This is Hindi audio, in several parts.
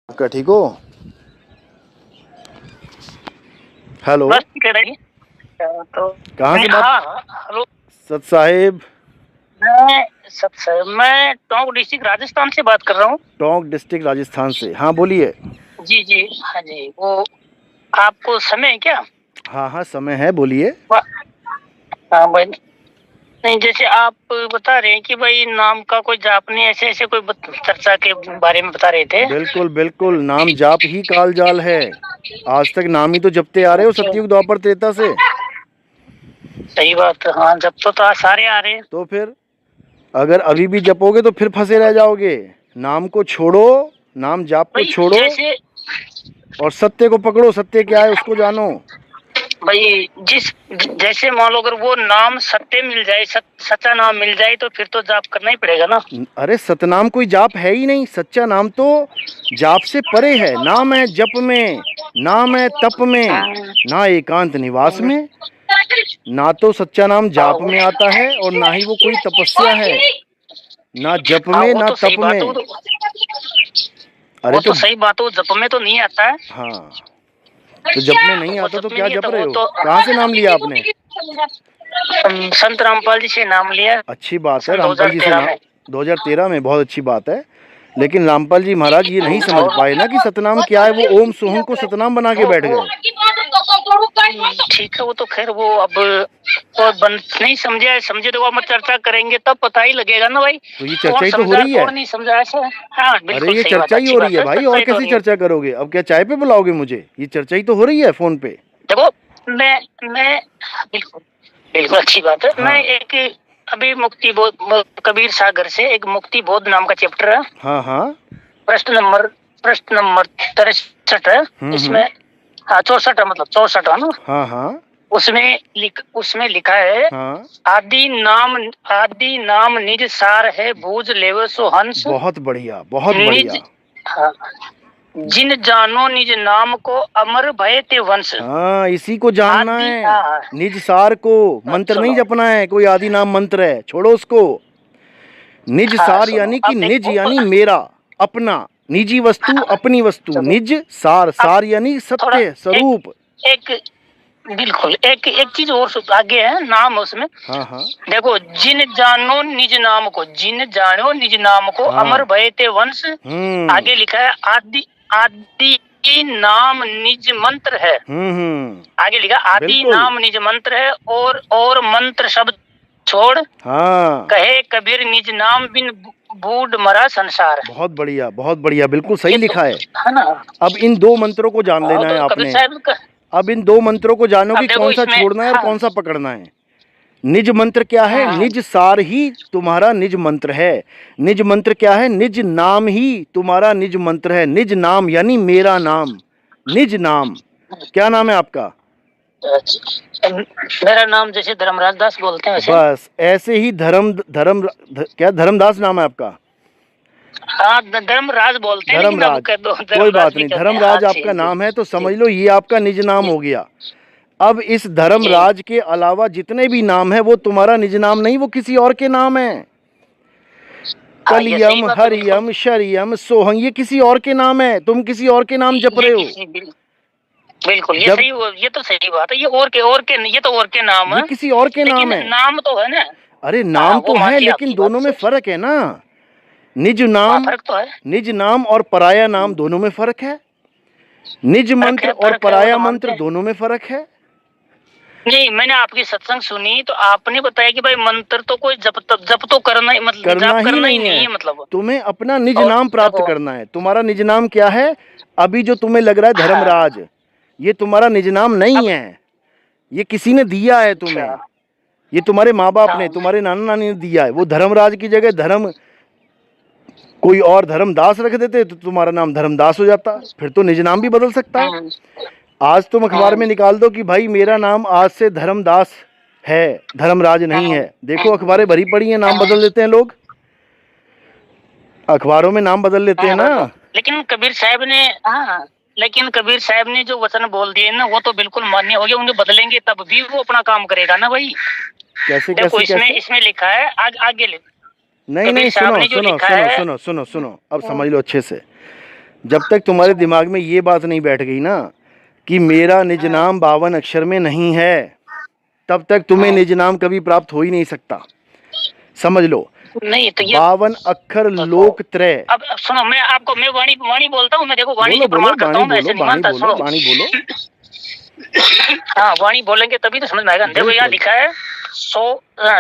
आपका ठीक हो? हेलो, बस ठीक है रही। तो कहाँ से बात? हाँ, हेलो। सत साहिब। मैं टोंक डिस्ट्रिक्ट राजस्थान से बात कर रहा हूँ। टोंक डिस्ट्रिक्ट राजस्थान से। हाँ बोलिए। जी जी, हाँ जी। वो आपको समय है क्या? हाँ हाँ समय है, बोलिए। वा- हाँ भाई। नहीं, जैसे आप बता रहे हैं कि भाई नाम का कोई जाप नहीं, ऐसे ऐसे कोई चर्चा के बारे में बता रहे थे। बिल्कुल बिल्कुल, नाम जाप ही काल जाल है। आज तक नाम ही तो जपते आ रहे हो, अच्छा, सतयुग द्वापर त्रेता से। सही बात है। हाँ, जब तो आज सारे आ रहे हैं। तो फिर अगर अभी भी जपोगे तो फिर फंसे रह जाओगे। नाम को छोड़ो, नाम जाप को भाई छोड़ो जैसे और सत्य को पकड़ो। सत्य क्या है उसको जानो। भाई जैसे मान लो अगर वो नाम सत्य मिल जाए, सच्चा नाम मिल जाए, तो फिर तो जाप करना ही पड़ेगा ना। अरे सतनाम कोई जाप है ही नहीं। सच्चा नाम तो जाप से परे है। नाम है जप में, नाम है तप में, ना एकांत निवास में। ना तो सच्चा नाम हाँ जाप में आता है और ना ही वो कोई तपस्या है। ना जप हाँ, में वो ना तो सही तप बात है। में। अरे वो तो तो सही बात है, वो जप में तो नहीं आता है। हाँ, तो जप में नहीं वो आता तो जप में क्या नहीं जप आता, रहे वो हो? तो कहाँ से नाम लिया आपने? संत रामपाल जी से नाम लिया अच्छी बात है, सन रामपाल जी से 2013 नाम। में। 2013 में बहुत अच्छी बात है। लेकिन रामपाल जी महाराज ये नहीं समझ और पाए ना कि सतनाम क्या है। वो ओम सोहम को सतनाम बना के बैठ वो गए। ठीक है, वो तो खैर वो अब तो नहीं समझे, समझे तो हम चर्चा करेंगे तब पता ही लगेगा ना भाई। तो ये कौन चर्चा ही तो हो समझा रही है। कौन नहीं समझा, ऐसा है। हाँ अरे बिल्कुल ये सही बात, चर्चा ही अच्छी हो रही बात है है, भाई, चर्चा और ही तो हो कैसी रही है। चर्चा करोगे? अब क्या चाय पे बुलाओगे मुझे? ये चर्चा ही तो हो रही है फोन पे। देखो, मैं बिल्कुल बिल्कुल अच्छी बात है। मैं हाँ एक अभी मुक्ति बोध कबीर सागर से एक मुक्ति बोध नाम का चैप्टर है। हाँ हाँ। प्रश्न नंबर प्रश्न नंबर 63 है इसमें। हम्म। हाँ 64 है, मतलब 64 है ना। हाँ हाँ उसमें लिखा है, हाँ। आदि नाम आदि नाम निज सार है, भूज लेव सो हंस। बहुत बढ़िया, बहुत निज बढ़िया। हाँ, जिन जानो निज नाम को, अमर भय ते वंश। हाँ, इसी को जानना आदि है। निज सार को। मंत्र नहीं सुनो। जपना है, कोई आदि नाम मंत्र है, छोड़ो उसको। निज हाँ सार सुनो, यानी कि अब निज देखो। यानी मेरा, अपना। निजी वस्तु, अपनी वस्तु। चलो, निज सार, अब सार यानी थोड़ा सत्य एक स्वरूप। एक बिल्कुल एक एक चीज और आगे है नाम है उसमें। हाँ हाँ देखो, जिन जानो निज नाम को, जिन जानो निज नाम को, अमर हाँ। भय ते वंश। हम्म आगे लिखा है, आदि आदि नाम निज मंत्र है। आगे लिखा, आदि बिल्कुल। नाम निज मंत्र है, और मंत्र शब्द छोड़, हाँ, कहे कबीर निज नाम बिन बूढ़ मरा संसार। बहुत बढ़िया, बहुत बढ़िया, बिल्कुल सही ये तो लिखा है। है ना। अब इन दो मंत्रों को जान हाँ, लेना है तो कबीर आपने। साहब का। अब इन दो मंत्रों को जानो अब कि देखो कौन सा इसमें। छोड़ना है और हाँ कौन सा पकड़ना है। निज मंत्र क्या है? हाँ निज सार ही तुम्हारा निज मंत्र है। निज मंत्र क्या है? निज नाम ही तुम्हारा निज मंत्र है। निज नाम यानी मेरा नाम। निज नाम। क्या नाम है आपका? अच्छा, मेरा नाम जैसे धर्मराज दास बोलते हैं वैसे। बस ऐसे ही क्या धर्मदास नाम है आपका? हाँ, धर्मराज बोलते हैं, लेकिन अब धर्मराज। कह दो कोई धर्मराज बात भी नहीं, कहते हैं। हाँ धर्मराज जी आपका जी नाम है तो जी समझ लो ये आपका निज नाम जी हो गया। अब इस जी। धर्मराज के अलावा जितने भी नाम है वो तुम्हारा निज नाम नहीं, वो किसी और के नाम है। हाँ, ये सही कलियम, बात है बिल्कुल। हरियम, शरियम, सोहम, ये किसी और के नाम है। तुम किसी और के नाम जप ये रहे हो। किसी बिल्कुल ये जब सही, ये तो सही बात है। ये ये तो और के नाम ये है, किसी और के नाम लेकिन है। नाम तो है ना। अरे हाँ, नाम वो तो मान है, लिया लेकिन आपकी बात दोनों में से। फर्क है ना। निज हाँ, नाम, फर्क तो है। निज नाम और पराया नाम दोनों में फर्क है। निज मंत्र और फर्क है, वो पराया तो मंत्र मानते हैं। दोनों में फर्क है। नहीं, मैंने आपकी सत्संग सुनी तो आपने बताया कि भाई मंत्र तो कोई जप तो करना ही, मतलब करना जाप ही करना ही नहीं नहीं है। है मतलब। तुम्हें अपना निज और नाम प्राप्त देखो। करना है। तुम्हारा निज नाम क्या है? अभी जो तुम्हें लग रहा है हाँ, धर्मराज, ये तुम्हारा निज नाम नहीं अब है। ये किसी ने दिया है अच्छा। तुम्हें। ये तुम्हारे माँ बाप ने, हाँ तुम्हारे नाना नानी ने दिया है। वो धर्मराज की जगह धर्म कोई और धर्मदास रख देते तो तुम्हारा नाम धर्मदास हो जाता। फिर तो निज नाम भी बदल सकता है। हम्म, आज तुम अखबार में हम्म, निकाल दो कि भाई मेरा नाम आज से धर्मदास है, धर्मराज नहीं हम्म, है। देखो अखबारें भरी पड़ी हैं, नाम हम्म, बदल देते हैं लोग। अखबारों में नाम बदल लेते हैं ना। बदलो। लेकिन कबीर साहब ने, हाँ, लेकिन कबीर साहब ने जो वचन बोल दिए ना, वो तो बिल्कुल मान्य हो गया। उन्हें बदलेंगे तब भी वो अपना काम करेगा ना भाई। कैसे देखो कैसे इसमें कैसे? इसमें लिखा है, आगे नहीं कबीर नहीं, साहब सुनो ने जो सुनो लिखा सुनो है। सुनो सुनो सुनो, अब समझ लो अच्छे से। जब तक तुम्हारे दिमाग में ये बात नहीं बैठ गई ना कि मेरा निज नाम 52 अक्षर में नहीं है, तब तक तुम्हें निज नाम कभी प्राप्त हो ही नहीं सकता। समझ लो, नहीं तो ये 52 अक्षर लोक त्रय। अब सुनो, मैं आपको मैं वाणी वाणी बोलता हूँ, मैं देखो वाणी बोलो से बोलो, प्रमाण करता बाणी हूँ, मैं बोलो, ऐसे नहीं बाणी मानता। बोलो, सुनो, बाणी बोलो। हाँ वाणी बोलेंगे तभी तो समझ में आएगा। देखो यहाँ बिल्कुल। लिखा है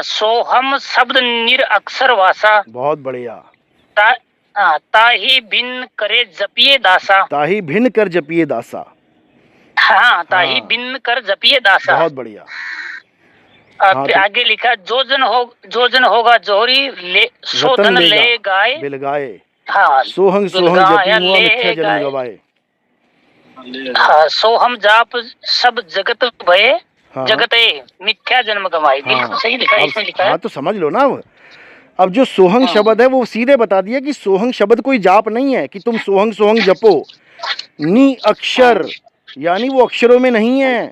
सोहम शब्द निरअक्षर वासा, बहुत बढ़िया। ताही भिन्न करे जपिए दासा। ताही भिन्न कर जपिए दासा। हाँ, ताही हाँ। भिन्न कर जपिए दासा। बहुत बढ़िया। फिर आगे लिखा जो जन होगा जोहरी ले सो रतन धन लेगा ले गाय। बिलगाए, हाँ, सोहंग सोहंग बिलगाया जपी मुआ ले मिथ्या जन्म गाय। गवाए। हाँ, सोहम जाप सब जगत भये, हाँ। जगते मिथ्या जन्म गवाए। हाँ। बिल्कुल सही लिखा है, इसमें लिखा है। हाँ तो समझ लो ना। अब जो सोहंग शब्द है वो सीधे बता दिया कि सोहंग शब्द कोई जाप नहीं है कि तुम सोहंग सोहंग जपो। नी अक्षर यानी वो अक्षरों में नहीं है।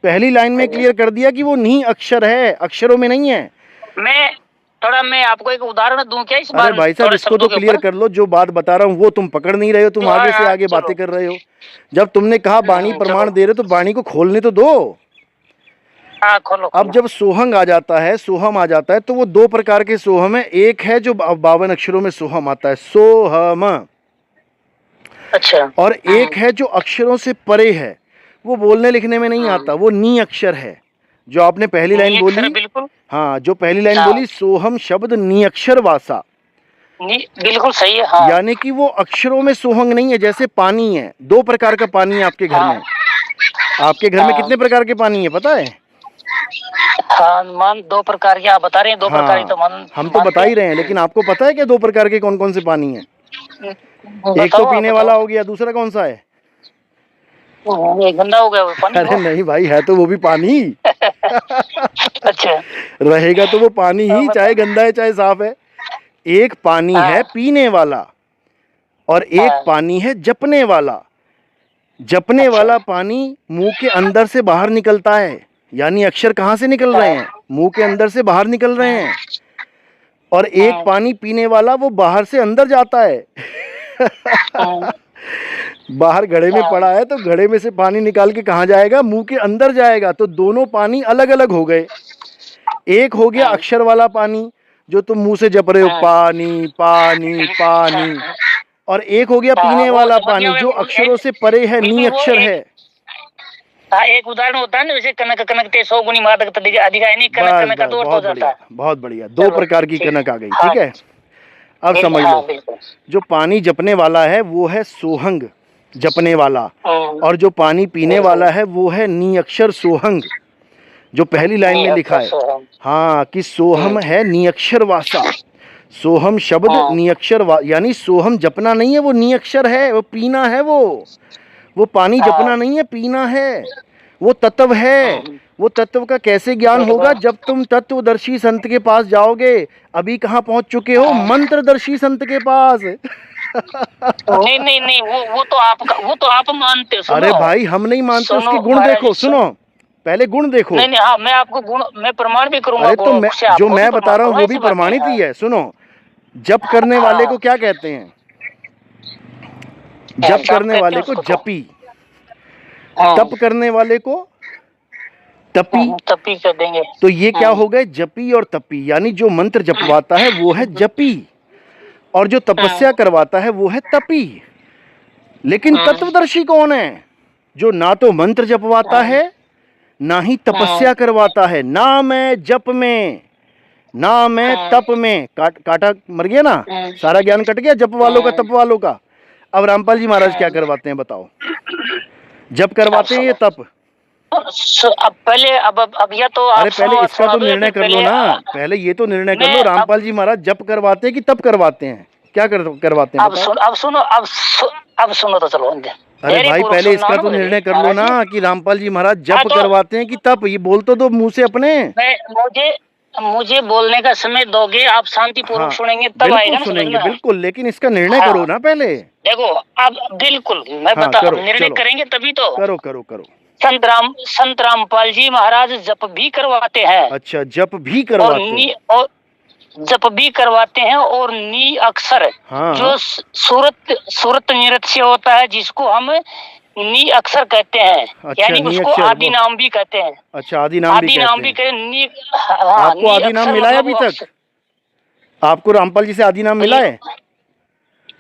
पहली लाइन में क्लियर कर दिया कि वो नी अक्षर है, अक्षरों में नहीं है। मैं आपको एक उदाहरण दूं क्या इस बार? अरे भाई साहब, इसको तो क्लियर कर लो। जो बात बता रहा हूँ वो तुम पकड़ नहीं रहे हो, तुम आगे से आगे बातें कर रहे हो। जब तुमने कहा बाणी प्रमाण दे रहे तो बाणी को खोलने तो दो। हाँ, खोलो। अब जब सोहंग आ जाता है, सोहम आ जाता है, तो वो दो प्रकार के सोहम है। एक है जो 52 अक्षरों में सोहम आता है, सोहम। अच्छा। और एक है जो अक्षरों से परे है, वो बोलने लिखने में नहीं आता, वो नी अक्षर है। जो आपने पहली लाइन बोली, बिल्कुल। हाँ, जो पहली लाइन बोली सोहम शब्द नी अक्षर वासा, बिल्कुल सही है। हाँ। यानी कि वो अक्षरों में सोहंग नहीं है। जैसे पानी है, दो प्रकार का पानी है आपके घर में। आपके घर में कितने प्रकार के पानी है पता है? हाँ, मान दो प्रकार के आप बता रहे हैं, दो प्रकार तो हम तो बता ही रहे हैं, लेकिन आपको पता है क्या दो प्रकार के कौन कौन से पानी है? एक तो पीने वाला हो गया, दूसरा कौन सा है? ये गंदा हो गया वो पानी। अरे नहीं भाई, है तो वो भी पानी। अच्छा। रहेगा तो वो पानी ही, चाहे गंदा है चाहे साफ है। एक पानी है पीने वाला और एक पानी है जपने वाला। जपने वाला पानी मुंह के अंदर से बाहर निकलता है, यानी अक्षर कहाँ से निकल रहे हैं? मुंह के अंदर से बाहर निकल रहे हैं। और एक पानी पीने वाला वो बाहर से अंदर जाता है। बाहर घड़े में पड़ा है तो घड़े में से पानी निकाल के कहाँ जाएगा? मुंह के अंदर जाएगा। तो दोनों पानी अलग अलग हो गए। एक हो गया अक्षर वाला पानी जो तुम मुंह से जप रहे हो, पानी पानी पानी। और एक हो गया पीने वाला पानी जो अक्षरों से परे है, नी अक्षर है। एक उदाहरण होता है ना, जैसे कनक कनकते 100 गुनी मादक अधिकायनी, कनक कनक का दो अर्थ हो जाता है। बहुत बढ़िया, दो प्रकार की कनक आ गई। ठीक है, अब समझ लो। जो पानी जपने वाला है वो है सोहंग जपने वाला, और जो पानी पीने वाला है वो है नी अक्षर सोहंग, जो पहली लाइन में लिखा है। हाँ, कि सोहम है नी अक्षर वासा। सोहम शब्द नी अक्षर यानी सोहम जपना नहीं है, वो नी अक्षर है, वो पीना है। वो पानी जपना नहीं है, पीना है। वो तत्व है। वो तत्व का कैसे ज्ञान होगा? जब तुम तत्वदर्शी संत के पास जाओगे। अभी कहाँ पहुंच चुके हो? मंत्रदर्शी संत के पास। नहीं नहीं नहीं, वो तो आप मानते हो। अरे भाई, हम नहीं मानते। उसके गुण देखो। सुनो, पहले गुण देखो। नहीं नहीं, हाँ, मैं आपको गुण मैं प्रमाण भी करूंगा। अरे तो जो मैं बता रहा हूँ वो भी प्रमाणित ही है। सुनो, जप करने वाले को क्या कहते हैं? जप करने वाले को जपी, तप करने वाले को तपी कर देंगे। तो ये क्या हो गए? जपी और तपी। यानी जो मंत्र जपवाता है वो है जपी, और जो तपस्या करवाता है वो है तपी। लेकिन तत्वदर्शी कौन है? जो ना तो मंत्र जपवाता है ना ही तपस्या करवाता है। ना मैं जप में, ना मैं तप में। काटा मर गया ना, सारा ज्ञान कट गया जप वालों का, तप वालों का। अब रामपाल जी महाराज क्या करवाते हैं बताओ? जप करवाते हैं ये तप? अब पहले अब या तो अरे पहले इसका तो निर्णय कर लो ना। पहले ये तो निर्णय कर लो, रामपाल जी महाराज जप करवाते हैं कि तप करवाते हैं? क्या करवाते हैं? अब सुनो तो चलो। अरे भाई, पहले इसका तो निर्णय कर लो ना कि रामपाल जी महाराज जप करवाते हैं कि तप। ये बोल तो दो मुंह से अपने। मुझे बोलने का समय दोगे, आप शांति पूर्वक सुनेंगे तब आएगा ना। सुनेंगे बिल्कुल, लेकिन इसका निर्णय करो ना पहले। देखो अब बिल्कुल मैं बता, निर्णय करेंगे तभी तो। करो। संत रामपाल जी महाराज जप भी करवाते हैं। अच्छा, जप भी करवाते हैं। जप भी करवाते हैं, और नी अक्षर हाँ जो सूरत सूरत नृत्य होता है, जिसको हम नी अक्षर कहते हैं, अच्छा, यानी नी उसको अक्षर, आदि नाम भी कहते हैं। अच्छा, आदि नाम भी आदि नाम कहते भी हैं। कहते नी, हाँ, आपको नी आदि नाम अक्षर मिला है मतलब अभी वो तक? आपको रामपाल जी से आदि नाम मिला है?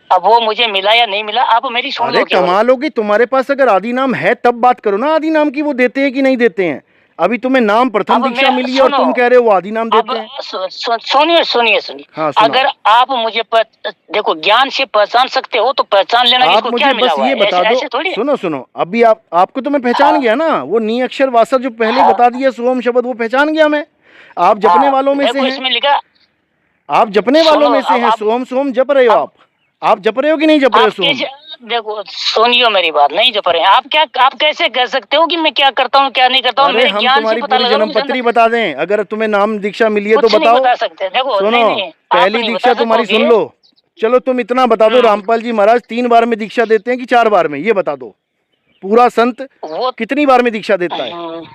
अब वो मुझे मिला या नहीं मिला, आप मेरी सुन अरे लो केवल। कमाल होगी, तुम्हारे पास अगर आदि नाम है तब बात करो ना, आदि नाम की वो देते हैं कि नहीं देते हैं? अभी तुम्हें नाम प्रथम अब दीक्षा मैं मिली है और सुनो, तुम कह रहे हो वो आदि नाम अब देते हैं। सुनिए सुनिए सुनिए, हाँ, सुनाओ। अगर आप मुझे देखो, ज्ञान से पहचान सकते हो तो पहचान लेना कि आप इसको मुझे क्या मिला बस हुआ ये है, बता ऐसे दो, ऐसे थोड़ी। सुनो सुनो, अभी आपको तो मैं पहचान हाँ, गया ना, वो नी अक्षर वासा जो पहले हाँ, बता दिया सोम शब्द, वो पहचान गया मैं। आप जपने हाँ, वालों में से देखो हैं, इसमें लिखा, आप जपने वालों सुनो में से अब हैं, सोम सोम जप रहे हो अब आप जप रहे हो कि नहीं जप रहे हो आप सोम? कैसे, देखो सुनियो मेरी बात, नहीं जप रहे हैं आप, क्या आप कैसे कह सकते हो कि मैं क्या करता हूँ क्या नहीं करता हूँ? अरे मेरे हम ज्ञान से तुम्हारी पता पूरी लगा लो जन्म मुझे पत्री बता दें, अगर तुम्हें नाम दीक्षा मिली है तो कुछ नहीं बताओ। बता सकते। देखो सुनो, नहीं नहीं, आप पहली नहीं दीक्षा बता तुम्हारी सुन सकोगे। लो। चलो तुम इतना बता दो, हम्म, रामपाल जी महाराज 3 बार में दीक्षा देते हैं कि 4 बार में, ये बता दो। पूरा संत वो कितनी बार में दीक्षा देता है? हम्म,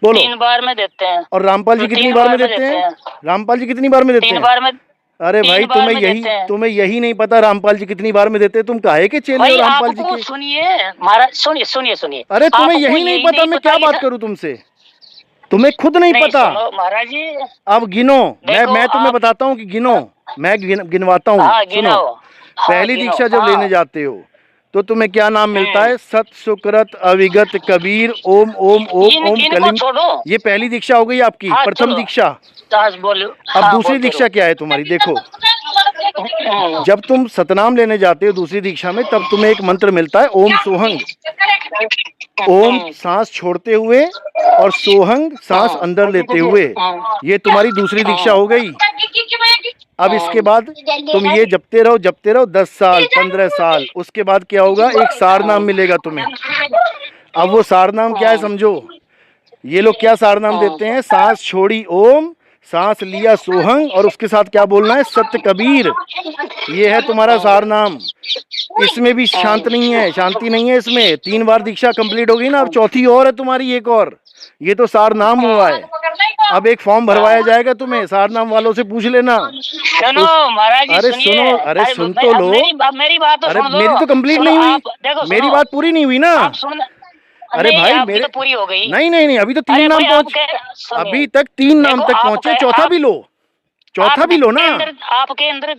बोलो। 3 बार में देते हैं। और रामपाल जी कितनी 3 बार में बार में देते देते हैं? हैं। रामपाल जी कितनी बार में देते 3 हैं? बार में, अरे भाई 3 बार में देते हैं। तुम्हें यही नहीं पता रामपाल जी कितनी बार में देते हैं? तुम काहे के चेले हो भाई रामपाल जी आपको के? सुनिए महाराज, सुनिए सुनिए सुनिए, अरे तुम्हें आपको यही नहीं यही पता, नहीं मैं पता क्या ये बात करूं तुमसे? तुम्हें खुद नहीं नहीं पता। सुनो महाराज जी, अब गिनो, देखो मैं तुम्हें आप, बताता हूँ कि गिनो। मैं गिनवाता हूँ, हाँ सुनो। गिनो, हाँ पहली गिनो, दीक्षा जब हाँ। लेने जाते हो तो तुम्हें क्या नाम मिलता हम्म, है? सत सुकृत अविगत कबीर ओम ओम ओम ओम इनको कलिम। छोड़ो। ये पहली दीक्षा हो गई आपकी, हाँ प्रथम चलो, दीक्षा। आज बोलो, अब हाँ दूसरी बोलते दीक्षा रहो। क्या है तुम्हारी, देखो। हम्म, जब तुम सतनाम लेने जाते हो दूसरी दीक्षा में, तब तुम्हें एक मंत्र मिलता है ओम सोहंग। ओम सांस छोड़ते हुए और सोहंग सांस अंदर लेते हुए, ये तुम्हारी दूसरी दीक्षा हो गई। अब इसके बाद तुम ये जपते रहो 10 साल 15 साल, उसके बाद क्या होगा? एक सार नाम मिलेगा तुम्हें। अब वो सार नाम क्या है समझो। ये लोग क्या सार नाम देते हैं? सांस छोड़ी ओम, सांस लिया सोहंग, और उसके साथ क्या बोलना है? सत्य कबीर। ये है तुम्हारा सार नाम। इसमें भी शांत नहीं है, शांति नहीं है इसमें। 3 बार दीक्षा कंप्लीट हो गई ना, अब चौथी और है तुम्हारी, एक और। ये तो सार नाम हुआ है। अब एक फॉर्म भरवाया जाएगा तुम्हें, सार नाम वालों से पूछ लेना। सुनो महाराज जी, अरे सुनिए। सुनो, अरे सुन तो अब लो। मेरी बात तो अरे सुन लो। मेरी तो कंप्लीट सुनो नहीं हुई, आप, देखो मेरी सुनो, बात पूरी नहीं हुई ना। आप सुन, अरे नहीं भाई आपकी मेरे, तो पूरी हो गई। नहीं नहीं नहीं, अभी तो 3 अरे नाम भाई आप पहुंच, अभी तक 3 नाम देखो तक पहुंचे, चौथा भी लो, चौथा भी लो ना। आपके अंदर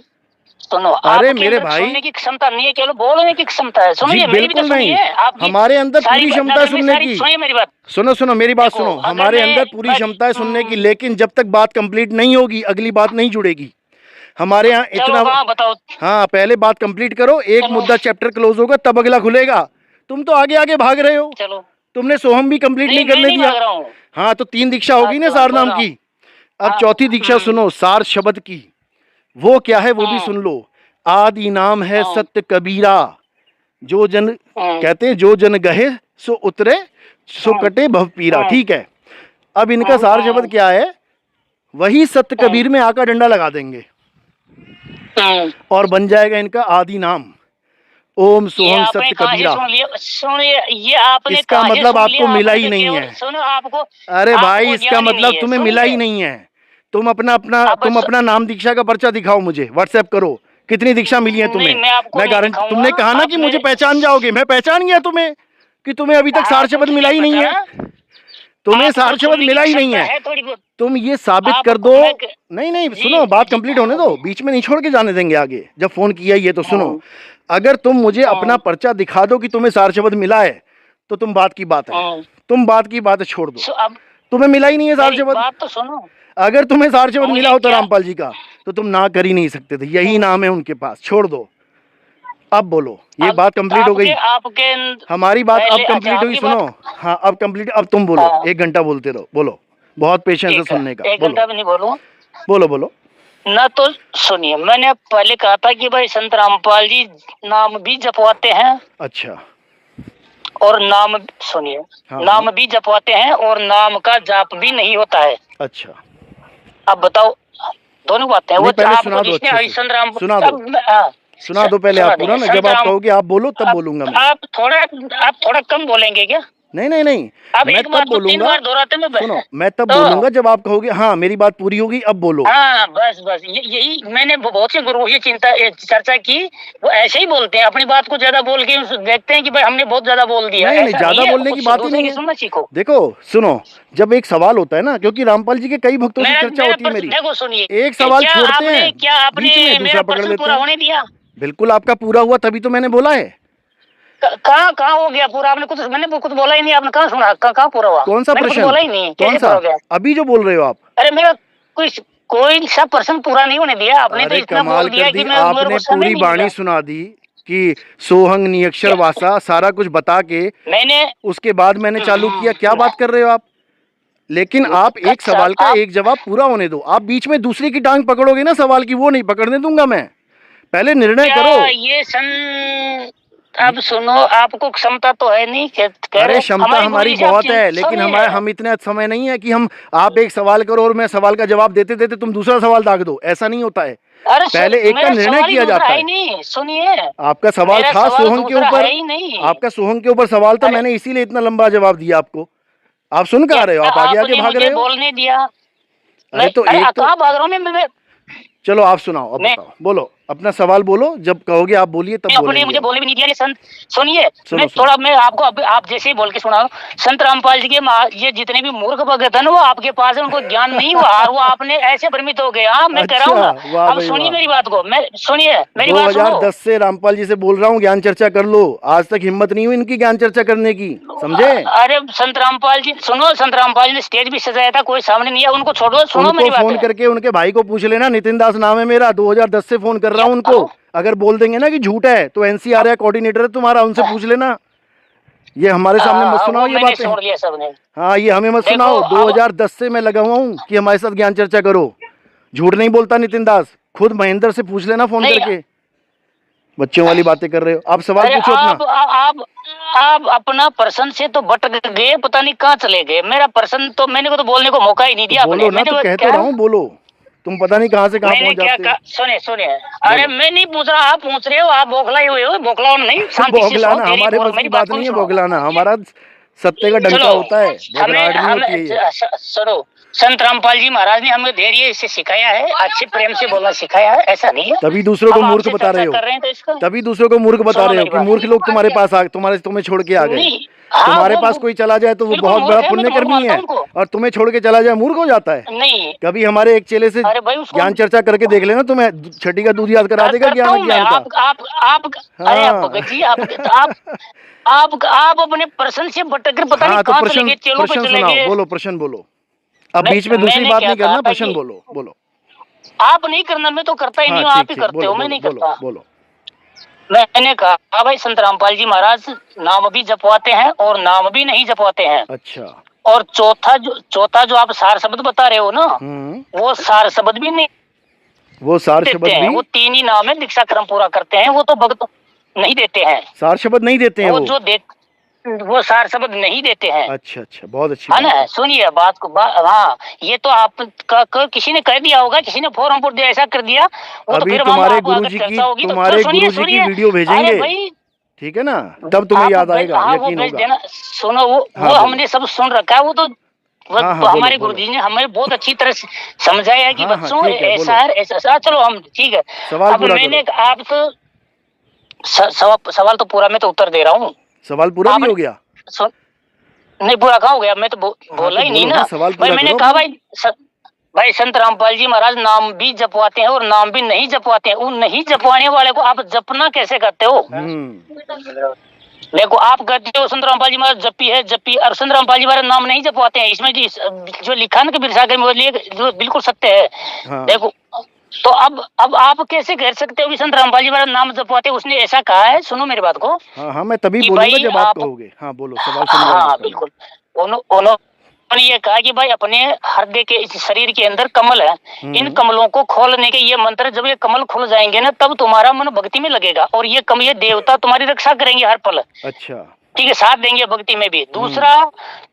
सुनो, अरे आपके मेरे अंदर भाई, सुनने की क्षमता नहीं है, केवल बोलने की क्षमता है। जी सुनिए मेरी भी तो बिल्कुल नहीं, सुनिए। आपकी हमारे अंदर सारी पूरी क्षमता अगर है मैं सुनने सारी की। सुनिए मेरी बात। सुनो सुनो मेरी बात देखो, सुनो, अगर हमारे मैं अंदर पूरी बस, क्षमता है सुनने की, लेकिन जब तक बात कंप्लीट नहीं होगी अगली बात नहीं जुड़ेगी हमारे यहाँ चलो इतना। हाँ बताओ। हाँ, पहले बात कंप्लीट करो, एक चलो मुद्दा चैप्टर क्लोज होगा तब अगला खुलेगा। तुम तो आगे आगे भाग रहे हो, चलो, तुमने सोहम भी कंप्लीट नहीं नहीं मैं करने नहीं दिया। भाग रहा हूँ। हाँ, तो 3 दीक्षा होगी ना तो सार नाम बोलो। की। अब हाँ, चौथी दीक्षा सुनो, सार शब्द की। वो क्या है वो भी हाँ, सुन लो। आदि नाम है हाँ, सत्य कबीरा, जो जन हाँ, कहते हैं जो जन गहे सो उतरे, सो हाँ, कटे भव पीरा। हाँ, ठीक है, अब इनका हाँ, सार हाँ, शब्द क्या है? वही सत्य कबीर में आका डंडा लगा देंगे हाँ। और बन जाएगा इनका आदि नाम ओम ये सोहम आपने सत्य कहाँ से कबीरा। सुन लिया? सुनिए, ये आपने इसका कहाँ से मतलब सुन आपको लिया? मिला आपने ही तो नहीं केवल है। सुनो, आपको अरे भाई, आपको इसका ज्ञान ही मतलब नहीं है। तुम्हें मिला ही सुनिए, नहीं है। तुम अपना अपना अब तुम अपना नाम दीक्षा का पर्चा दिखाओ, मुझे व्हाट्सएप करो कितनी दीक्षा मिली है तुम्हें। नहीं मैं आपको मैं नहीं गारंटी, दिखाऊंगा। तुमने कहा ना आप कि मुझे मेरे, पहचान जाओगे, मैं पहचान गया तुम्हें कि तुम्हें अभी तक सार शब्द कुछ मिला ही नहीं है। पता। तुम्हें आपको सार शब्द सुनने की मिला ही नहीं क्षमता है। थोड़ी बहुत। तुम ये साबित आप कर दो। मैं नहीं नहीं, जी सुनो, बात जी, कंप्लीट होने दो, बीच में नहीं छोड़ के जाने देंगे आगे। जब फोन किया ये तो सुनो। हाँ, अगर तुम मुझे हाँ, अपना पर्चा दिखा दो कि तुम्हें सार शब्द मिला है, तो तुम बात की बात है, हाँ। तुम बात की बात है छोड़ दो। अब तुम्हें मिला ही नहीं है सार मेरी शब्द। बात तो सुनो। अगर तुम्हें सार शब्द मिला मुझे होता क्या, रामपाल जी का, तो तुम ना कर ही नहीं सकते थे। यही नाम है उनके पास, छोड़ दो। अब बोलो, ये बात कंप्लीट हो गई। आपके आपके हमारी बात अब पहले, अच्छा कंप्लीट हुई, आपकी सुनो। बात। हाँ, अब कंप्लीट, अब तुम बोलो, हाँ, 1 घंटा बोलते रहो, बोलो, बहुत पेशेंस है ठीक है, सुनने का, 1 बोलो घंटा भी नहीं बोलूँ बोलो बोलो। ना। तो सुनिए, मैंने पहले कहा था कि भाई संत रामपाल जी नाम भी जपवाते हैं, अच्छा, और नाम, सुनिए, हाँ, नाम भी जपवाते हैं और नाम का जाप भी नहीं होता है। अच्छा, अब बताओ, दोनों बातें हैं। नहीं, वो पहले आपको सुना दो जिसने अच्छे से। संत राम, सुना दो, हाँ, सुना दो पहले सुना आप पूरा देंगे। ना, जब संत आप राम, कहोगे आप बोलो तब बोलूंगा मैं। आप थोड़ा कम बोलेंगे क्या? नहीं नहीं नहीं, अब मैं एक तब बात को 3 बोलूंगा, बार दोहराते में सुनो मैं तब तो बोलूंगा जब आप कहोगे हाँ मेरी बात पूरी होगी, अब बोलो। हाँ बस बस यही मैंने बहुत से गुरु ये चर्चा की। वो ऐसे ही बोलते हैं, अपनी बात को ज्यादा बोल के देखते हैं कि भाई हमने बहुत ज्यादा बोल दिया। नहीं नहीं, ऐसा ज्यादा नहीं है, बोलने की कुछ बात ही दूसरे नहीं की है। सुनना सीखो। देखो सुनो, जब एक सवाल होता है ना, क्योंकि रामपाल जी के कई भक्तों से मेरा चर्चा मेरा होती है प्रश्न मेरी, देखो सुनिए, एक सवाल छोड़ते क्या हैं आपने बीच में मेरा दूसरा पकड़ प्रश्न लेते पूरा हैं। होने दिया? बिल्कुल आपका पूरा हुआ तभी तो मैंने बोला है। कहाँ कहाँ हो गया पूरा? आपने कुछ, मैंने कुछ बोला ही नहीं, आपने कहाँ सुना? कहाँ पूरा हुआ? कौन सा मैंने कुछ प्रश्न? बोला ही नहीं, कौन कैसे सा? पूरा हो गया? अभी जो बोल रहे हो आप? अरे मेरा कोई कोई सा प्रश्न पूरा नहीं होने दिया आपने, तो अरे इतना कमाल बोल दिया कर दी कि मैं, मेरे आपने, को समय पूरी नहीं बाणी मिला। सुना दी कि सोहंग नियक्षर वासा, सारा कुछ बता के मैंने उसके बाद मैंने चालू किया। क्या बात कर रहे हो आप? लेकिन आप एक अच्छा सवाल का आप एक जवाब पूरा होने दो। आप बीच में दूसरी की टांग पकड़ोगे ना सवाल की, वो नहीं पकड़ने दूंगा मैं। पहले निर्णय करो। क्या ये अब सुनो, आपको क्षमता तो है नहीं, कह अरे रहे क्षमता हमारी हमारी गुरुजी से आप बहुत है, लेकिन सुनिए। हम इतने समय नहीं है कि हम, आप एक सवाल करो और मैं सवाल का जवाब देते देते तुम दूसरा सवाल दाग दो, ऐसा नहीं होता है। अरे पहले एक का मेरा निर्णय सवाल ही किया दूसरा जाता है है। ही नहीं, सुनिए। आपका सवाल मेरा था सवाल सोहंग के दूसरा ऊपर, है ही नहीं। आपका सोहंग के ऊपर सवाल था, अरे मैंने इसीलिए इतना लंबा जवाब दिया आपको। आप सुन कहाँ रहे हो? क्या आप आगे आगे आपने भाग मुझे रहे हो। बोलने दिया? अरे तो अरे एक तो, कहाँ भाग रहा हूँ मैं? चलो आप सुनाओ, अब मैं बताओ, बोलो अपना सवाल बोलो, जब कहोगे आप बोलिए तब अपने बोलेंगे मुझे हम। बोलने भी नहीं दिया। ये संत सुनिए, सुनो मैं सुनो। थोड़ा, मैं आपको आप जैसे ही बोल के सुना, संत रामपाल जी के ये जितने भी मूर्ख भगत है ना, वो आपके पास है, उनको ज्ञान नहीं हुआ और वो आपने ऐसे भ्रमित हो गए। हाँ मैं कह रहा हूँ अच्छा, ना। वाह अब भाई सुनिए वाह। मेरी बात को, मैं सुनिए मेरी बात सुनो। 2010 से रामपाल जी से बोल रहा हूँ ज्ञान चर्चा कर लो, आज तक हिम्मत नहीं हुई इनकी ज्ञान चर्चा करने की, समझे? अरे संत रामपाल जी सुनो, संत रामपाल जी ने स्टेज भी सजाया था, कोई सामने नहीं है, उनको छोड़ो, सुनो उनको मेरी बात फोन है। करके उनके भाई को पूछ लेना, नितिन दास नाम है मेरा, 2010 से फोन कर रहा हूँ उनको। अगर बोल देंगे ना कि झूठ है तो एनसीआर या कोऑर्डिनेटर है तुम्हारा, उनसे पूछ लेना। ये हमारे सामने मत सुनाओ वो ये मैंने बातें। छोड़ लिया सबने। हाँ ये हमें मत देखो सुनाओ। अब 2010 से मैं लगा हुआ हूँ कि हमारे साथ ज्ञान चर्चा करो। झूठ नहीं बोलता नितिन दास, खुद महेंद्र से पूछ लेना फोन नहीं। करके। बच्चों वाली बातें कर रहे हो आप, सवाल अरे पूछो अपना। आप अपना प्रश्न से तो भटक गए, पता नहीं कहाँ चले गए। मेरा प्रश्न तो, मैंने को तो बोलने को मौका ही नहीं दिया तो आपने। बोलो ना, मैंने तो वो कह तो क्या, रहा हूँ बोलो। तुम पता नहीं कहाँ से कहाँ मैंने पहुंच क्या जाते हो। कहा? सुनिए सुनिए, अरे मैं नहीं पूछ रहा, आप पूछ रहे हो। आप बौखलाए हुए हो, बौखलाओ नहीं, शांति से सुनो। बौखलाना हमारे बस मेरी की बात बात को नहीं भी है, सुनो। बौखलाना हमारा सत्य का डंका सुनो, होता है, हमें बौखलाहट नहीं होती है ये। सुनो, संत रामपाल जी महाराज ने हमें धैर्य से सिखाया है, अच्छे प्रेम से बोलना सिखाया है, ऐसा नहीं है। तभी दूसरों को अब मूर्ख आपसे बता रहे चर्चा हो, कर रहे हैं तो इसका तभी दूसरों को मूर्ख बता सुनो रहे हो मेरी कि बात। मूर्ख लोग तुम्हारे पास तुम्हें छोड़ के आ गए। नहीं, हाँ तुम्हारे वो पास कोई चला जाए तो वो बिल्कुल बहुत मूर्ख बड़ा है, मैं तो मूर्ख पुण्यकर्मी मानता है, हूं उनको। और तुम्हें छोड़ के चला जाए मूर्ख हो जाता है। नहीं, कभी हमारे एक चेले से अरे भाई उसको ज्ञान चर्चा करके देख लेना, तुम्हें छठी का दूध याद करा देगा करता ज्ञान हूं मैं। ज्ञान का। आप अरे आप भगत जी, आप अपने प्रश्न से भटक कर पता नहीं हाँ तो कहाँ चले गए, चेलों पे प्रश्न चले सुनाओ, गए। बोलो प्रश्न बोलो। अब बीच में दूसरी मैंने बात क्या नहीं कहा करना, था प्रश्न कि बोलो बोलो। आप नहीं करना, मैं तो करता ही हाँ नहीं हूँ, ठीक आप ही ठीक, करते बोलो हो, मैं बोलो नहीं बोलो करता। बोलो। मैंने कहा भाई संत रामपाल जी महाराज नाम भी जपवाते हैं और नाम भी नहीं जपवाते हैं। अच्छा। और चौथा जो आप सार शब्द बता रहे हो ना, वो सार शब्द भी नहीं वो सार देते शब्द हैं। भी, वो 3 ही नाम है, दीक्षा क्रम पूरा करते हैं, वो तो भक्त नहीं देते हैं। सार शब्द नहीं देते हैं वो वो। जो दे वो सार शब्द नहीं देते हैं। अच्छा अच्छा, बहुत अच्छी है बात ना, है। सुनिए बात को। हाँ, ये तो आप किसी ने कह दिया होगा, किसी ने फोरम पर दिया, ऐसा कर दिया, वो तो अभी फिर हम तुम्हारे आप अगर चर्चा होगी तो तुम्हारे सुनिए गुरुजी की सुनिए। वीडियो अरे भेजेंगे, भाई ठीक है ना, तब तुम्हें आप याद आएगा, हाँ वो यकीन भेज होगा। देना। सुनो वो हाँ वो बोलो। हमने सब सुन रखा है। वो तो हाँ हाँ बोलो हमारे बोलो। गुरुजी ने हमें बहुत अच्छी तरह से समझाया है कि हाँ हाँ बच्चों ठीक है, ऐसा बोलो। है ऐसा। चलो हम ठीक है। सवाल अब पूरा मैंने करो। आप तो सवाल तो पूरा मैं तो उत्तर दे रहा हूँ। सवाल पूरा भी आपने हो गया? नहीं पूरा कहाँ हो गया, मैं तो हाँ बोला तो ही नहीं बोलो ना। सवाल भाई पूरा मैंने करो कहा अपना। भाई संत रामपाल जी महाराज नाम भी जपवाते हैं और नाम भी नहीं जपवाते हैं। उन नहीं जपवाने वाले को आप जपना कैसे करते हो? देखो आप कहते हो संत रामपाल जी महाराज जप्पी, और संत रामपाल जी महाराज नाम नहीं जपवाते हैं। इसमें जो लिखा ना बिरसा के बोलिए, जो बिल्कुल सत्य है। हाँ। देखो तो अब आप कैसे कह सकते हो कि संत रामपाल जी महाराज नाम जपवाते हैं? उसने ऐसा कहा है, सुनो मेरी बात को। हाँ हाँ मैं तभी कि बोलूंगा भाई जब आप कहोगे। हाँ बोलो, सवाल समझा हाँ आपका। बिल्कुल। उन्होंने ये कहा कि भाई अपने हृदय के इस शरीर के अंदर कमल है, इन कमलों को खोलने के ये मंत्र, जब ये कमल खुल जाएंगे ना, तब तुम्हारा मन भक्ति में लगेगा और ये देवता तुम्हारी रक्षा करेंगे हर पल। अच्छा ठीक है, साथ देंगे भक्ति में भी। दूसरा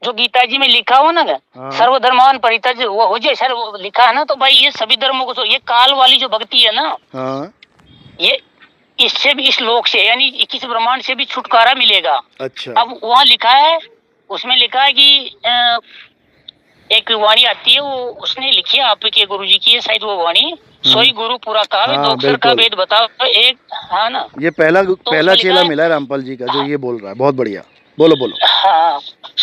जो गीता जी में लिखा हो ना, हाँ। सर्वधर्मान परित्यज वो हो जाए सर, वो लिखा है ना, तो भाई ये सभी धर्मों को, ये काल वाली जो भक्ति है ना, हाँ। ये इससे भी, इस लोक से यानी 21 ब्रह्मांड से भी छुटकारा मिलेगा। अच्छा। अब वहाँ लिखा है उसमें लिखा है कि एक वाणी आती है, वो उसने लिखी है आपके गुरुजी की है शायद वो वाणी, सोई गुरु पूरा कावे, हाँ, दो अक्षर का बिल्कुल। वेद बताओ एक, हाँ ना। ये पहला उसमें लिखा चेला है, मिला है रामपाल जी का जो ये बोल रहा है, बहुत बढ़िया। बोलो बोलो। हाँ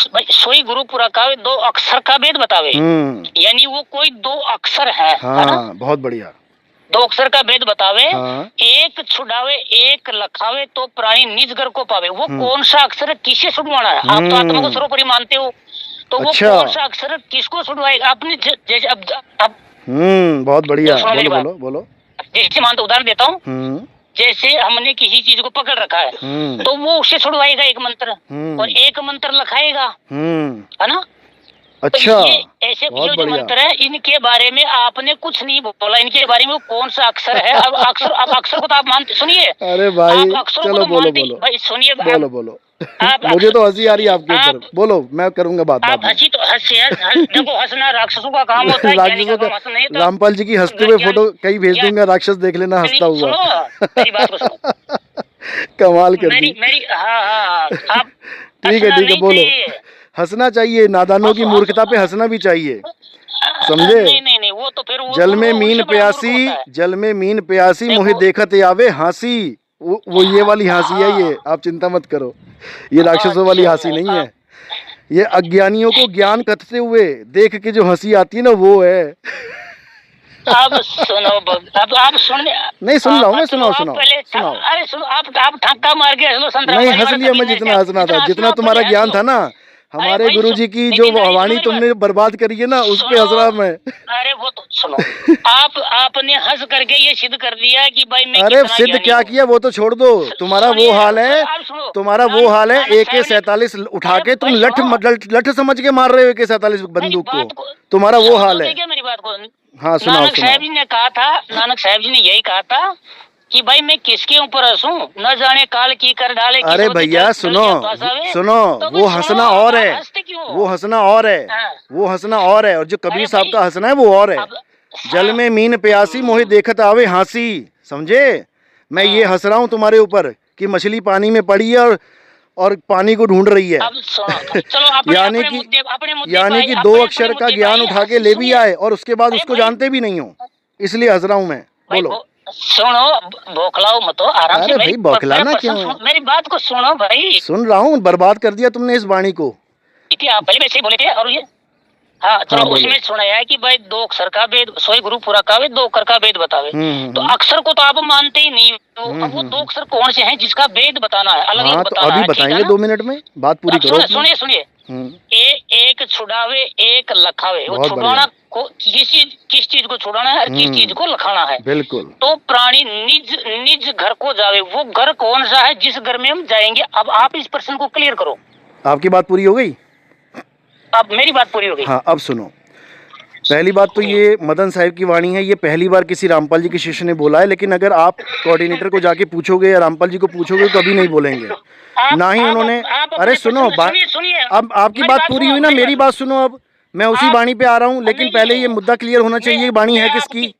भाई, सोई गुरु पूरा कावे, दो अक्षर का वेद बतावे, यानी वो कोई दो अक्षर है ना। हाँ, बहुत बढ़िया। दो अक्षर का वेद बतावे, हाँ। एक छुड़ावे एक लखावे, तो प्राणी निज घर को पावे। वो कौन सा अक्षर है, किसे छुड़वाना है? आप तो आत्मा को सर्वोपरि मानते हो, तो वो अच्छा। कौन सा अक्षर किसको छुड़वाएगा? आपने जैसे अब बहुत बढ़िया। सुनो मेरी बोलो बात। बोलो बोलो। जैसे मानते, उदाहरण देता हूँ, जैसे हमने किसी चीज को पकड़ रखा है, तो वो उससे छुड़वाएगा एक मंत्र, और एक मंत्र लिखाएगा, है ना। अच्छा, तो ये ऐसे ये जो मंत्र है, इनके बारे में आपने कुछ नहीं बोला, इनके बारे में वो कौन सा अक्षर है। अब अक्षर को तो आप मानते, सुनिए। अरे भाई आप अक्षरों चलो को तो बोलो मानते बोलो भाई, सुनिए। बोलो बोलो। आप मुझे तो हंसी आ रही है आपके ऊपर। बोलो, मैं करूंगा बात आप बाद हंसी तो देखो, हंसना राक्षसों का काम होता है, में। ज्ञानी का राक्षसों काम हंसना नहीं का, तो रामपाल जी की हंसते हुए फोटो कहीं भेज दूंगा, राक्षस देख लेना हंसता हुआ। सुनो मेरी बात को, सुनो कमाल कर दी। मेरी हाँ, आप ठीक है बोलो। हंसना चाहिए, नादानों की मूर्खता पे हंसना भी चाहिए, समझे। नहीं वो तो फिर जल में मीन प्यासी, जल में मीन प्यासी, मोहि देखत आवे हंसी। वो ये वाली हंसी है ये, आप चिंता मत करो। ये राक्षसों वाली हंसी नहीं है, ये अज्ञानियों को ज्ञान कथते हुए देख के जो हंसी आती है ना, वो है। अब सुनो, अब आप सुन नहीं सुन रहा हूँ मैं, सुनाओ सुनाओ सुनाओ। अरे सुनो, आप ठक्का मार के हंस लो। नहीं हंस लिया मैं, जितना हंसना था, जितना तुम्हारा ज्ञान था ना, हमारे गुरुजी की जो वाणी तुमने बर्बाद करी है ना, उस पे हंस रहा मैं। अरे वो तो सुनो, आपने हंस करके ये सिद्ध कर दिया कि भाई मैं अरे सिद्ध क्या किया वो तो छोड़ दो, तुम्हारा वो हाल है, तुम्हारा वो हाल है। AK-47 उठा के तुम लठ समझ के मार रहे हो, AK-47 बंदूक को, तुम्हारा वो हाल है। मेरी बात को, हाँ सुनाओ नानक साहब जी ने कहा था, नानक साहब जी ने यही कहा था कि भाई मैं किसके ऊपर हंसूं, न जाने काल की कर डाले। अरे भैया सुनो सुनो, वो हंसना और है, वो हंसना और है, वो हंसना और है, और जो कबीर साहब का हंसना है वो और है। जल में मीन प्यासी, मोहि देखत आवे हंसी, समझे। मैं ये हंस रहा हूँ तुम्हारे ऊपर कि मछली पानी में पड़ी है और पानी को ढूंढ रही है। यानी कि दो अक्षर का ज्ञान उठा के ले भी आए और उसके बाद उसको जानते भी नहीं हो, इसलिए हंस रहा हूँ मैं। बोलो। सुनो, बौखलाओ मत, आराम से। अरे भाई बौखलाना क्यों है? मेरी बात को सुनो भाई। सुन रहा हूँ, बर्बाद कर दिया तुमने इस वाणी को। आप पहले वैसे ही बोले थे, और ये हाँ चलो, उसमें सुनाया है कि भाई दो अक्षर का वेद, सोई गुरु पूरा कावे, दो अक्षर का वेद बतावे। तो अक्षर को तो आप मानते ही नहीं हो। अब वो दो अक्षर कौन से हैं जिसका वेद बताना है, अलग अलग बताना है। अभी बताएंगे 2 मिनट में, बात पूरी करो। सुनिए एक छुड़ावे एक लखावे। वो छुड़ाना को किस चीज को छुड़ाना है, किस चीज को लखाना है। बिल्कुल। तो प्राणी निज घर को जावे। वो घर कौन सा है जिस घर में हम जाएंगे? अब आप इस प्रश्न को क्लियर करो। आपकी बात पूरी हो गई? अब मेरी बात पूरी हो गई। हाँ अब सुनो, पहली बात तो ये मदन साहब की वाणी है, ये पहली बार किसी रामपाल जी के शिष्य ने बोला है, लेकिन अगर आप कोऑर्डिनेटर को जाके पूछोगे या रामपाल जी को पूछोगे कभी नहीं बोलेंगे, ना ही उन्होंने। अरे सुनो, अब आपकी बात पूरी हुई ना, मेरी बात सुनो। अब मैं उसी वाणी पे आ रहा हूँ, लेकिन पहले ये मुद्दा क्लियर होना चाहिए, वाणी है किसकी।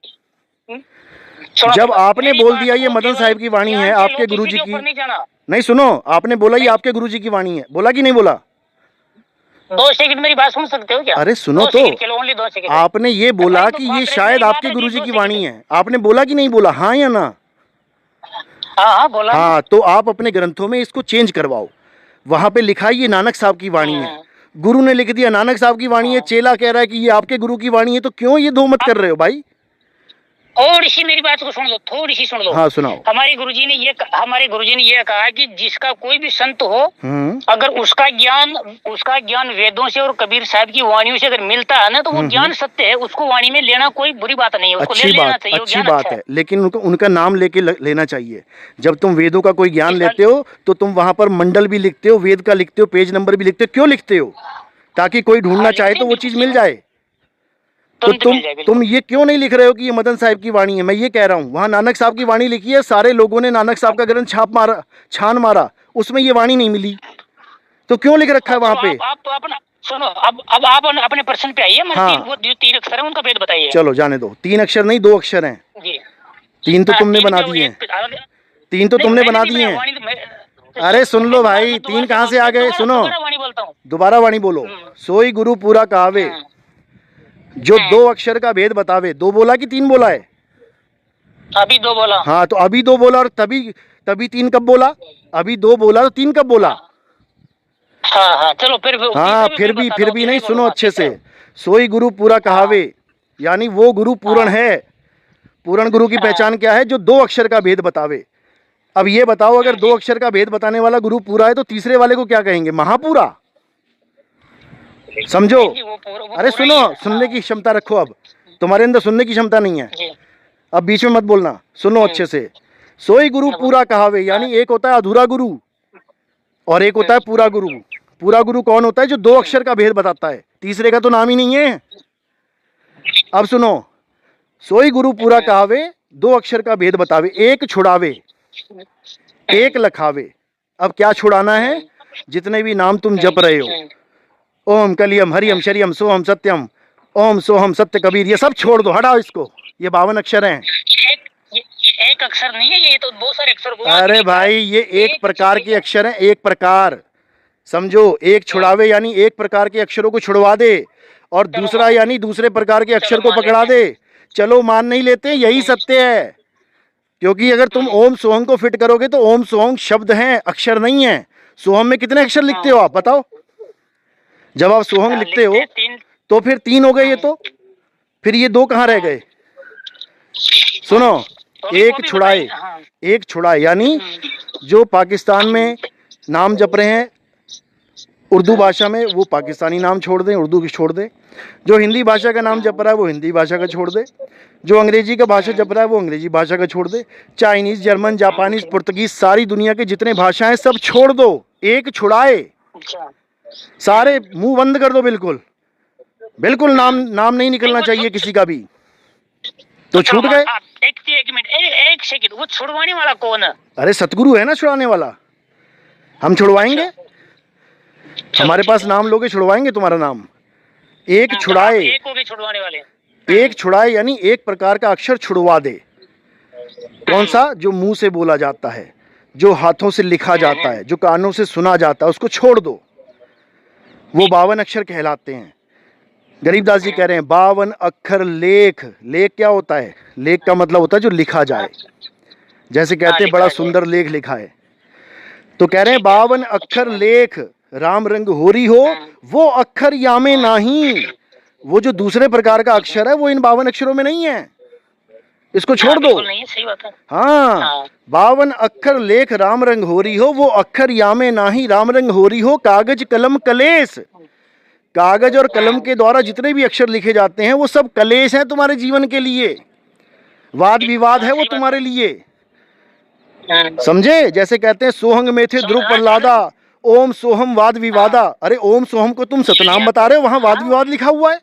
जब आपने बोल दिया ये मदन साहब की वाणी है, आपके गुरुजी की, नहीं सुनो, आपने बोला ये आपके गुरुजी की वाणी है, बोला कि नहीं बोला? 2 सेकंड मेरी बात सुन सकते हो क्या? अरे सुनो तो, आपने ये बोला कि ये शायद आपके गुरुजी की वाणी है, आपने बोला कि नहीं बोला? हाँ या ना? हाँ बोला। हाँ, तो आप अपने ग्रंथों में इसको चेंज करवाओ, वहां पे लिखा है ये नानक साहब की वाणी है। गुरु ने लिख दिया नानक साहब की वाणी है, चेला कह रहा है कि ये आपके गुरु की वाणी है, तो क्यों ये दो मत कर रहे हो भाई? थोड़ी सी मेरी बात को सुन लो, थोड़ी सी सुन लो। हाँ सुनाओ। हमारे गुरुजी ने ये कहा कि जिसका कोई भी संत हो, अगर उसका ज्ञान वेदों से और कबीर साहब की वाणियों से अगर मिलता है ना, तो वो ज्ञान सत्य है, उसको वाणी में लेना कोई बुरी बात नहीं है, उसको ले लेना चाहिए। अच्छी बात है, लेकिन उनका नाम लेके लेना चाहिए। जब तुम वेदों का कोई ज्ञान लेते हो तो तुम वहां पर मंडल भी लिखते हो, वेद का लिखते हो, पेज नंबर भी लिखते हो। क्यों लिखते हो? ताकि कोई ढूंढना चाहे तो वो चीज मिल जाए। तो तुम ये क्यों नहीं लिख रहे हो कि ये मदन साहब की वाणी है? मैं ये कह रहा हूँ, वहाँ नानक साहब की वाणी लिखी है, सारे लोगों ने नानक साहब का ग्रंथ छान मारा, उसमें ये वाणी नहीं मिली, तो क्यों लिख रखा है वहाँ पे? आप अपना सुनो, अब आप अपने प्रश्न पे आइए। हाँ। वो 3 अक्षर है, उनका भेद बताइए। चलो जाने दो, 3 अक्षर नहीं 2 अक्षर हैं। 3 तो तुमने बना दिए हैं, 3 तो तुमने बना दिए हैं। अरे सुन लो भाई, 3 कहाँ से आ गए? सुनो, बोलता हूँ। दोबारा वाणी बोलो। सोई गुरु पूरा कहावे, जो दो अक्षर का भेद बतावे। दो बोला कि तीन बोला है? अभी दो बोला। हाँ, तो अभी दो बोला और तभी तभी तीन कब बोला? अभी दो बोला तो तीन कब बोला? हाँ हाँ, चलो फिर हाँ, फिर भी नहीं, सुनो अच्छे से। सोई गुरु पूरा कहावे, यानी वो गुरु पूर्ण है। पूर्ण गुरु की पहचान क्या है? जो दो अक्षर का भेद बतावे। अब ये बताओ, अगर दो अक्षर का भेद बताने वाला गुरु पूरा है तो तीसरे वाले को क्या कहेंगे? महापूरा। समझो। अरे सुनो, सुनने की क्षमता रखो। अब तुम्हारे अंदर सुनने की क्षमता नहीं है, अब बीच में मत बोलना, सुनो अच्छे से। सोई गुरु पूरा कहावे, यानी एक होता है अधूरा गुरु और एक होता है पूरा गुरु। पूरा गुरु कौन होता है? जो दो अक्षर का भेद बताता है, तीसरे का तो नाम ही नहीं है। अब सुनो, सोई गुरु पूरा कहावे, दो अक्षर का भेद बतावे, एक छुड़ावे एक लखावे। अब क्या छुड़ाना है? जितने भी नाम तुम जप रहे हो, ओम कलियम हरियम शरियम सोहम सत्यम, ओम सोहम सत्य कबीर, ये सब छोड़ दो, हटाओ इसको। ये 52 अक्षर हैं। एक अक्षर नहीं है, ये तो बहुत सारे अक्षर। अरे भाई, ये एक प्रकार के अक्षर हैं, एक प्रकार, समझो। एक छुड़ावे यानी एक प्रकार के अक्षरों को छुड़वा दे, और दूसरा यानी दूसरे प्रकार के अक्षर को पकड़ा दे। चलो मान नहीं लेते, यही सत्य है। क्योंकि अगर तुम ओम सोहम को फिट करोगे तो ओम सोहम शब्द हैं, अक्षर नहीं है। सोहम में कितने अक्षर लिखते हो आप बताओ? जब आप सोहम लिखते हो तो फिर तीन हो गए ये, तो फिर ये दो कहाँ रह गए? सुनो, एक छुड़ाए, एक छुड़ाए यानी जो पाकिस्तान में नाम जप रहे हैं उर्दू भाषा में, वो पाकिस्तानी नाम छोड़ दें, उर्दू की छोड़ दें। जो हिंदी भाषा का नाम जप रहा है वो हिंदी भाषा का छोड़ दे। जो अंग्रेजी का भाषा जप रहा है वो अंग्रेजी भाषा का छोड़ दे। चाइनीज, जर्मन, जापानीज, पुर्तगीज, सारी दुनिया के जितने भाषाएं सब छोड़ दो। एक छुड़ाए, सारे मुंह बंद कर दो, बिल्कुल बिल्कुल नाम नहीं निकलना चाहिए किसी का भी। तो छूट गए। एक मिनट, एक सेकंड, वो छुड़वाने वाला कौन है? अरे सतगुरु है ना छुड़ाने वाला, हम छुड़वाएंगे। हमारे पास नाम लोगे, छुड़वाएंगे तुम्हारा नाम। एक छुड़ाए, एक हो गए छुड़वाने वाले। एक छुड़ाए यानी एक प्रकार का अक्षर छुड़वा दे। कौन सा? जो मुंह से बोला जाता है, जो हाथों से लिखा जाता है, जो कानों से सुना जाता है, उसको छोड़ दो। वो 52 अक्षर कहलाते हैं। गरीबदास जी कह रहे हैं 52 अक्षर लेख। लेख क्या होता है? लेख का मतलब होता है जो लिखा जाए। जैसे कहते हैं बड़ा सुंदर लेख लिखा है, तो कह रहे हैं 52 अक्षर लेख राम रंग होरी हो, वो अक्षर यामे नहीं। वो जो दूसरे प्रकार का अक्षर है वो इन 52 अक्षरों में नहीं है, इसको छोड़ दो। नहीं, सही बात है। हाँ, 52 अक्षर लेख राम रंग होरी हो, वो अक्षर यामे नाही। राम रंग होरी हो, कागज कलम कलेश। कागज और कलम के द्वारा जितने भी अक्षर लिखे जाते हैं वो सब कलेश हैं तुम्हारे जीवन के लिए, वाद विवाद है वो तुम्हारे लिए, समझे? जैसे कहते हैं सोहंग में थे ध्रुव प्रहलादा, ओम सोहम वाद विवादा। अरे ओम सोहम को तुम सतनाम बता रहे हो, वहां वाद विवाद लिखा हुआ है।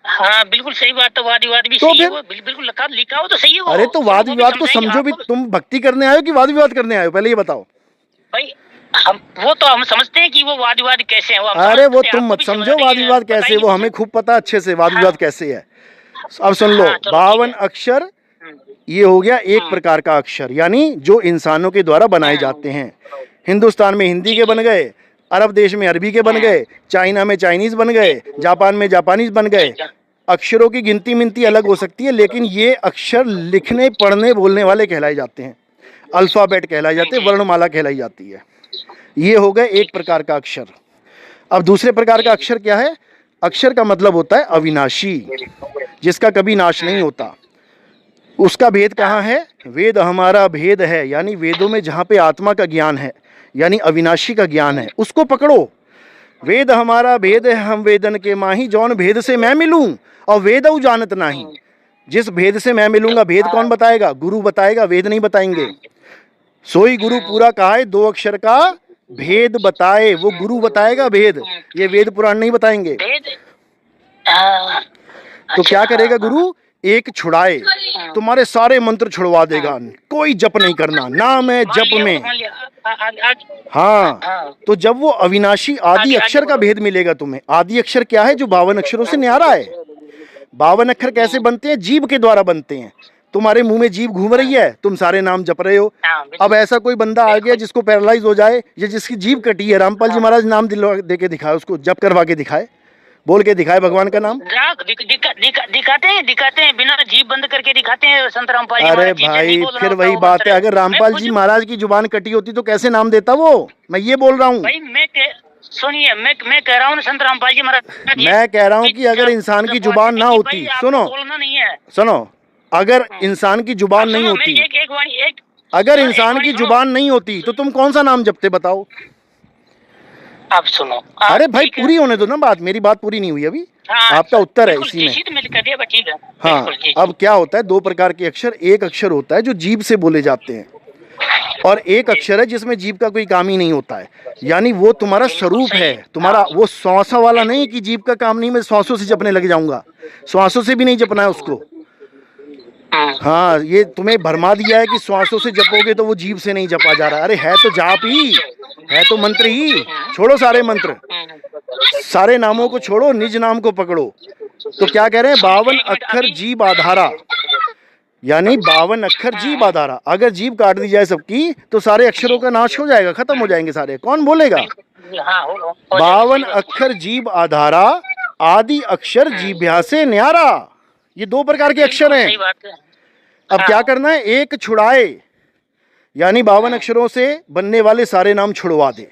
हाँ बिल्कुल सही बात है, वाद विवाद भी तो सही है, बिल्कुल लिखा हो तो सही है वो। अरे तो वाद विवाद को समझो भी। तुम भक्ति करने आए हो कि वाद विवाद करने आए हो, पहले ये बताओ भाई। हम समझते हैं कि वो वाद विवाद कैसे है। अरे वो तुम मत समझो वाद विवाद कैसे, वो हमें खूब पता अच्छे से वाद विवाद कैसे है। अब सुन लो, 52 अक्षर ये हो गया एक प्रकार का अक्षर, यानी जो इंसानों के द्वारा बनाए जाते हैं। हिंदुस्तान में हिंदी के बन गए, अरब देश में अरबी के बन गए, चाइना में चाइनीज बन गए, जापान में जापानीज बन गए। अक्षरों की गिनती मिनती अलग हो सकती है, लेकिन ये अक्षर लिखने पढ़ने बोलने वाले कहलाए जाते हैं। अल्फाबेट कहलाए जाते हैं, वर्णमाला कहलाई जाती है। ये हो गए एक प्रकार का अक्षर। अब दूसरे प्रकार का अक्षर क्या है? अक्षर का मतलब होता है अविनाशी, जिसका कभी नाश नहीं होता। उसका भेद कहाँ है? वेद हमारा भेद है, यानी वेदों में जहाँ पे आत्मा का ज्ञान है, यानी अविनाशी का ज्ञान है, उसको पकड़ो। वेद हमारा भेद है, हम वेदन के माही, जौन भेद से मैं मिलूं और वेदऊ जानत नहीं। जिस भेद से मैं मिलूंगा, भेद कौन बताएगा? गुरु बताएगा, वेद नहीं बताएंगे। सोई गुरु पूरा कहा है, 2 अक्षर का भेद बताए, वो गुरु बताएगा भेद, ये वेद पुराण नहीं बताएंगे। तो क्या करेगा गुरु? एक छुड़ाए, तुम्हारे सारे मंत्र छुड़वा देगा, कोई जप नहीं करना, नाम है जप में। हाँ, तो जब वो अविनाशी आदि अक्षर का भेद मिलेगा तुम्हें। आदि अक्षर क्या है? जो 52 अक्षरों से न्यारा है। 52 अक्षर कैसे बनते हैं? जीभ के द्वारा बनते हैं। तुम्हारे मुंह में जीभ घूम रही है, तुम सारे नाम जप रहे हो। हाँ, बिल्कुल। अब ऐसा कोई बंदा आ गया जिसको पैरालाइज हो जाए या जिसकी जीभ कटी है, रामपाल जी महाराज नाम दिलवा दे के दिखाए, उसको जप करवा के दिखाए, बोल के दिखाए भगवान का नाम। दिखाते हैं बिना जीभ बंद करके दिखाते हैं संत रामपाल जी अरे महाराज। जीभ से नहीं भाई बोलना फिर होता वही वो बात मंत्र है, अगर रामपाल मैं जी कुछ- महाराज की जुबान कटी होती तो कैसे नाम देता वो, मैं ये बोल रहा हूँ। भाई सुनिए, मैं कह रहा हूँ संत रामपाल जी महाराज, मैं कह रहा हूँ कि अगर इंसान की जुबान ना होती, सुनो बोलना नहीं है। सुनो, अगर इंसान की जुबान नहीं सुनो, होती, एक वाणी एक अगर एक इंसान वाणी की सुनो। जुबान नहीं होती तो तुम कौन सा नाम जपते बताओ। आप सुनो। अरे भाई ठीक है। पूरी होने दो ना बात, मेरी बात पूरी नहीं हुई अभी। हाँ, आपका उत्तर है बिल्कुल, इसी में। इसी तो मैंने कह दिया, ठीक है। हाँ, बिल्कुल, जी, अब क्या होता है, दो प्रकार के अक्षर, एक अक्षर होता है जो जीभ से बोले जाते हैं और एक अक्षर है जिसमें जीभ का कोई काम ही नहीं होता है, यानी वो तुम्हारा स्वरूप है, तुम्हारा वो श्वासा वाला नहीं कि जीभ का काम नहीं, मैं श्वासों से जपने लग जाऊंगा, श्वासों से भी नहीं जपना है उसको। हाँ, ये तुम्हें भरमा दिया है कि श्वासों से जपोगे तो वो जीभ से नहीं जपा जा रहा। अरे है तो जाप ही, है तो मंत्र ही। छोड़ो सारे मंत्र, सारे नामों को छोड़ो, निज नाम को पकड़ो। तो क्या कह रहे हैं, 52 अक्षर जीभ आधारा, यानी 52 अक्षर जीभ आधारा। अगर जीभ काट दी जाए सबकी तो सारे अक्षरों का नाश हो जाएगा, खत्म हो जाएंगे सारे, कौन बोलेगा। 52 अक्षर जीभ आधारा, आदि अक्षर जीभ्या से न्यारा, ये दो प्रकार के अक्षर हैं। सही बात है। अब क्या करना है, एक छुड़ाए, यानी 52 अक्षरों से बनने वाले सारे नाम छुड़वा दे।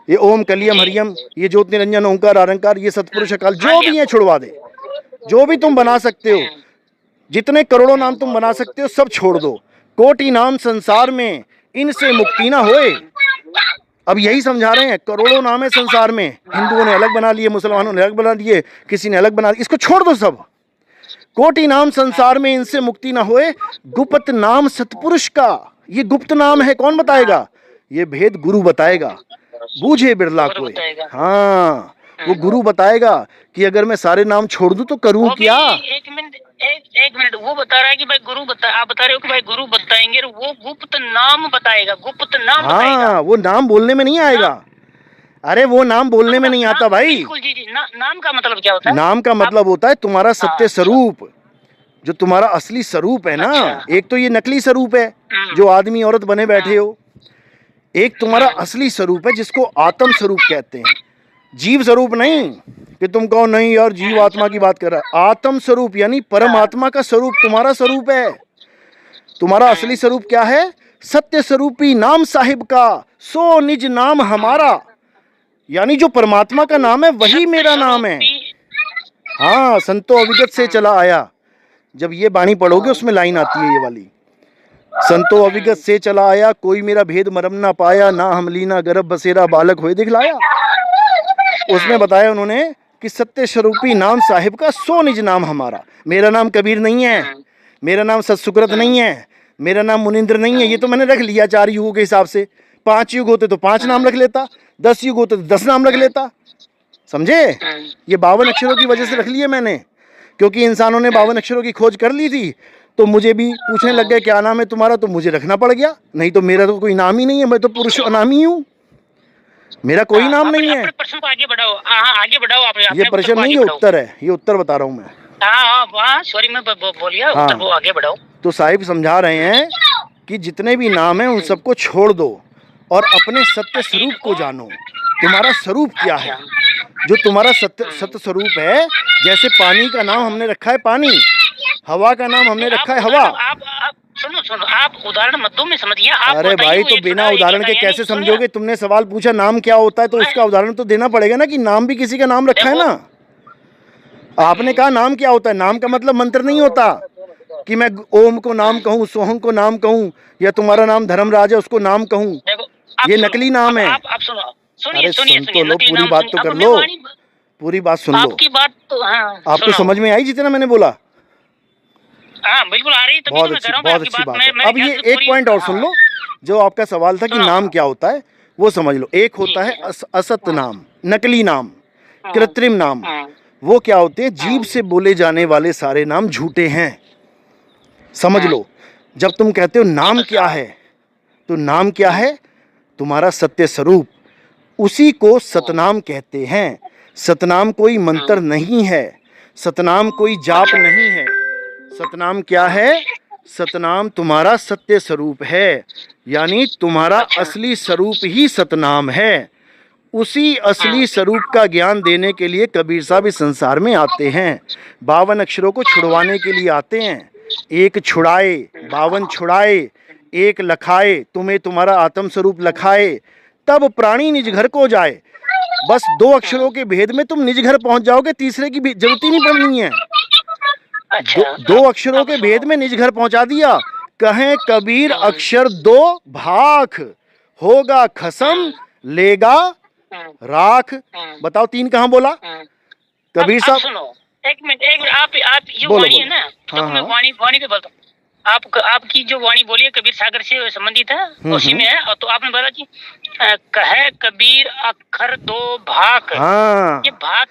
ये ओम कलियम हरियम, ये ज्योति निरंजन ओंकार आरंकार, ये सतपुरुष अकाल, जो भी है छुड़वा दे। जो भी तुम बना सकते हो, जितने करोड़ों नाम तुम बना सकते हो सब छोड़ दो। कोटि नाम संसार में, इनसे मुक्ति ना होए। अब यही समझा रहे हैं, करोड़ों नाम है संसार में, हिंदुओं ने अलग बना लिए, मुसलमानों ने अलग बना दिए, किसी ने अलग बना दिया, इसको छोड़ दो सब। कोटि नाम संसार में, इनसे मुक्ति ना होए, गुप्त नाम सतपुरुष का। ये गुप्त नाम है, कौन बताएगा, ये भेद गुरु बताएगा, बूझे बिरला कोई। हाँ, वो गुरु बताएगा कि अगर मैं सारे नाम छोड़ दूं तो करूं क्या। एक मिनट, वो बता रहा है कि भाई गुरु आप बता रहे हो कि भाई गुरु बताएंगे, वो गुप्त नाम बताएगा, गुप्त नाम बताएगा। हाँ, वो नाम बोलने में नहीं आएगा। अरे वो नाम बोलने में नहीं आता भाई। बिल्कुल जी, नाम का मतलब क्या होता है। नाम का मतलब होता है तुम्हारा सत्य स्वरूप, जो तुम्हारा असली स्वरूप है ना। एक तो ये नकली स्वरूप है जो आदमी औरत बने बैठे हो, एक तुम्हारा असली स्वरूप है जिसको आत्म स्वरूप कहते हैं, जीव स्वरूप नहीं कि तुम कहो नहीं यार जीव आत्मा की बात कर रहा है। आत्म स्वरूप यानी परमात्मा का स्वरूप तुम्हारा स्वरूप है। तुम्हारा असली स्वरूप क्या है, सत्य स्वरूपी नाम साहिब का, सो निज नाम हमारा, यानी जो परमात्मा का नाम है वही मेरा नाम है। हाँ, संतो अविगत से चला आया, जब ये बाणी पढ़ोगे उसमें लाइन आती है ये वाली, संतो अविगत से चला आया, कोई मेरा भेद मरम ना पाया, ना हम लीना गर्भ बसेरा बालक होए दिखलाया। उसमें बताया उन्होंने कि सत्य स्वरूपी नाम साहिब का, सो निज नाम हमारा। मेरा नाम कबीर नहीं है, मेरा नाम सतसुकृत नहीं है, मेरा नाम मुनिंद्र नहीं है, ये तो मैंने रख लिया 4 युगों के हिसाब से। 5 युग होते तो 5 नाम रख लेता, 10 युग होते तो 10 नाम रख लेता, समझे। ये 52 अक्षरों की वजह से रख लिए मैंने, क्योंकि इंसानों ने 52 अक्षरों की खोज कर ली थी, तो मुझे भी पूछने लग गए क्या नाम है तुम्हारा, तो मुझे रखना पड़ गया, नहीं तो मेरा तो कोई नाम ही नहीं है, मैं तो पुरुष अनामी हूँ, मेरा कोई नाम नहीं है। प्रश्न को आगे बढ़ाओ। आगे बढ़ाओ आप। ये प्रश्न नहीं, ये उत्तर है, ये उत्तर बता रहा हूँ मैं। सॉरी, मैं बोलिए, उत्तर को आगे बढ़ाओ। तो साहिब समझा रहे हैं कि जितने भी नाम हैं उन सबको छोड़ दो और अपने सत्य स्वरूप को जानो। तुम्हारा स्वरूप क्या है, जो तुम्हारा सत्य स्वरूप है। जैसे पानी का नाम हमने रखा है पानी, हवा का नाम हमने रखा है हवा। आप सुनो, आप उदाहरण मत दो, मैं समझिए। अरे भाई, तो बिना उदाहरण के कैसे समझोगे। तुमने सवाल पूछा नाम क्या होता है, तो उसका उदाहरण तो देना पड़ेगा ना, कि नाम भी किसी का नाम रखा है ना। आपने कहा नाम क्या होता है, नाम का मतलब मंत्र नहीं होता कि मैं ओम को नाम कहूँ, सोहम को नाम कहूँ, या तुम्हारा नाम धर्मराज है उसको नाम कहूँ, ये नकली नाम है। आप सुनो, अरे सुन तो लो, पूरी बात तो कर लो, पूरी बात सुन लो। आपकी बात तो आपको समझ में आई जितना मैंने बोला। बिल्कुल आ रही, बहुत अच्छी बात है। अब ये एक पॉइंट और सुन लो, जो आपका सवाल था कि नाम क्या होता है, वो समझ लो। एक होता है असत नाम, नकली नाम, कृत्रिम नाम। वो क्या होते हैं, जीभ से बोले जाने वाले सारे नाम झूठे हैं, समझ लो। जब तुम कहते हो नाम क्या है, तो नाम क्या है, तुम्हारा सत्य स्वरूप, उसी को सतनाम कहते हैं। सतनाम कोई मंत्र नहीं है, सतनाम कोई जाप नहीं है। सतनाम क्या है, सतनाम तुम्हारा सत्य स्वरूप है, यानी तुम्हारा असली स्वरूप ही सतनाम है। उसी असली स्वरूप का ज्ञान देने के लिए कबीर साहब इस संसार में आते हैं। 52 अक्षरों को छुड़वाने के लिए आते हैं। एक छुड़ाए, 52 छुड़ाए, एक लखाए, तुम्हें तुम्हारा आत्म स्वरूप लखाए, तब प्राणी निज घर को जाए। बस 2 अक्षरों के भेद में तुम निज घर पहुंच जाओगे, तीसरे की भी जरूरत ही नहीं पड़नी है। अच्छा, 2 अक्षरों के भेद में निज घर पहुंचा दिया। कहें कबीर अक्षर 2 भाख, होगा खसम लेगा राख। बताओ 3 कहाँ बोला कबीर साहब? सुनो, एक मिनट आप जो बोलो, वाणी है ना, हाँ, तो मैं हाँ। वाणी पे बोलता हूँ। आपकी जो वाणी बोली है कबीर सागर से संबंधित है, उसी में है। और तो आपने बोला कि कहे कबीर अक्षर 2 भाग। हाँ, ये भाग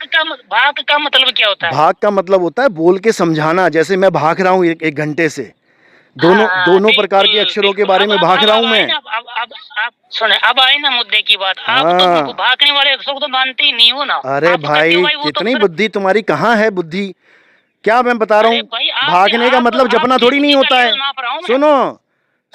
का मतलब क्या होता है? भाग का मतलब होता है बोल के समझाना। जैसे मैं भाग रहा हूँ 1 घंटे से, दोनों प्रकार के अक्षरों के बारे में भाग रहा हूँ मैं। अब सुने, अब आए ना मुद्दे की बात। आप हाँ। तो भागने वाले अक्षरों को तो मानते ही नहीं हो ना। अरे आप तो कहते भाई, हो वो तो कितनी फिर- बुद्धि तुम्हारी, कहाँ है बुद्धि? क्या मैं बता रहा अरे हूँ, भाई, आप- भागने का आप- मतलब आप जपना थोड़ी नहीं जिसकी होता है। का नाप रहा हूं मैं।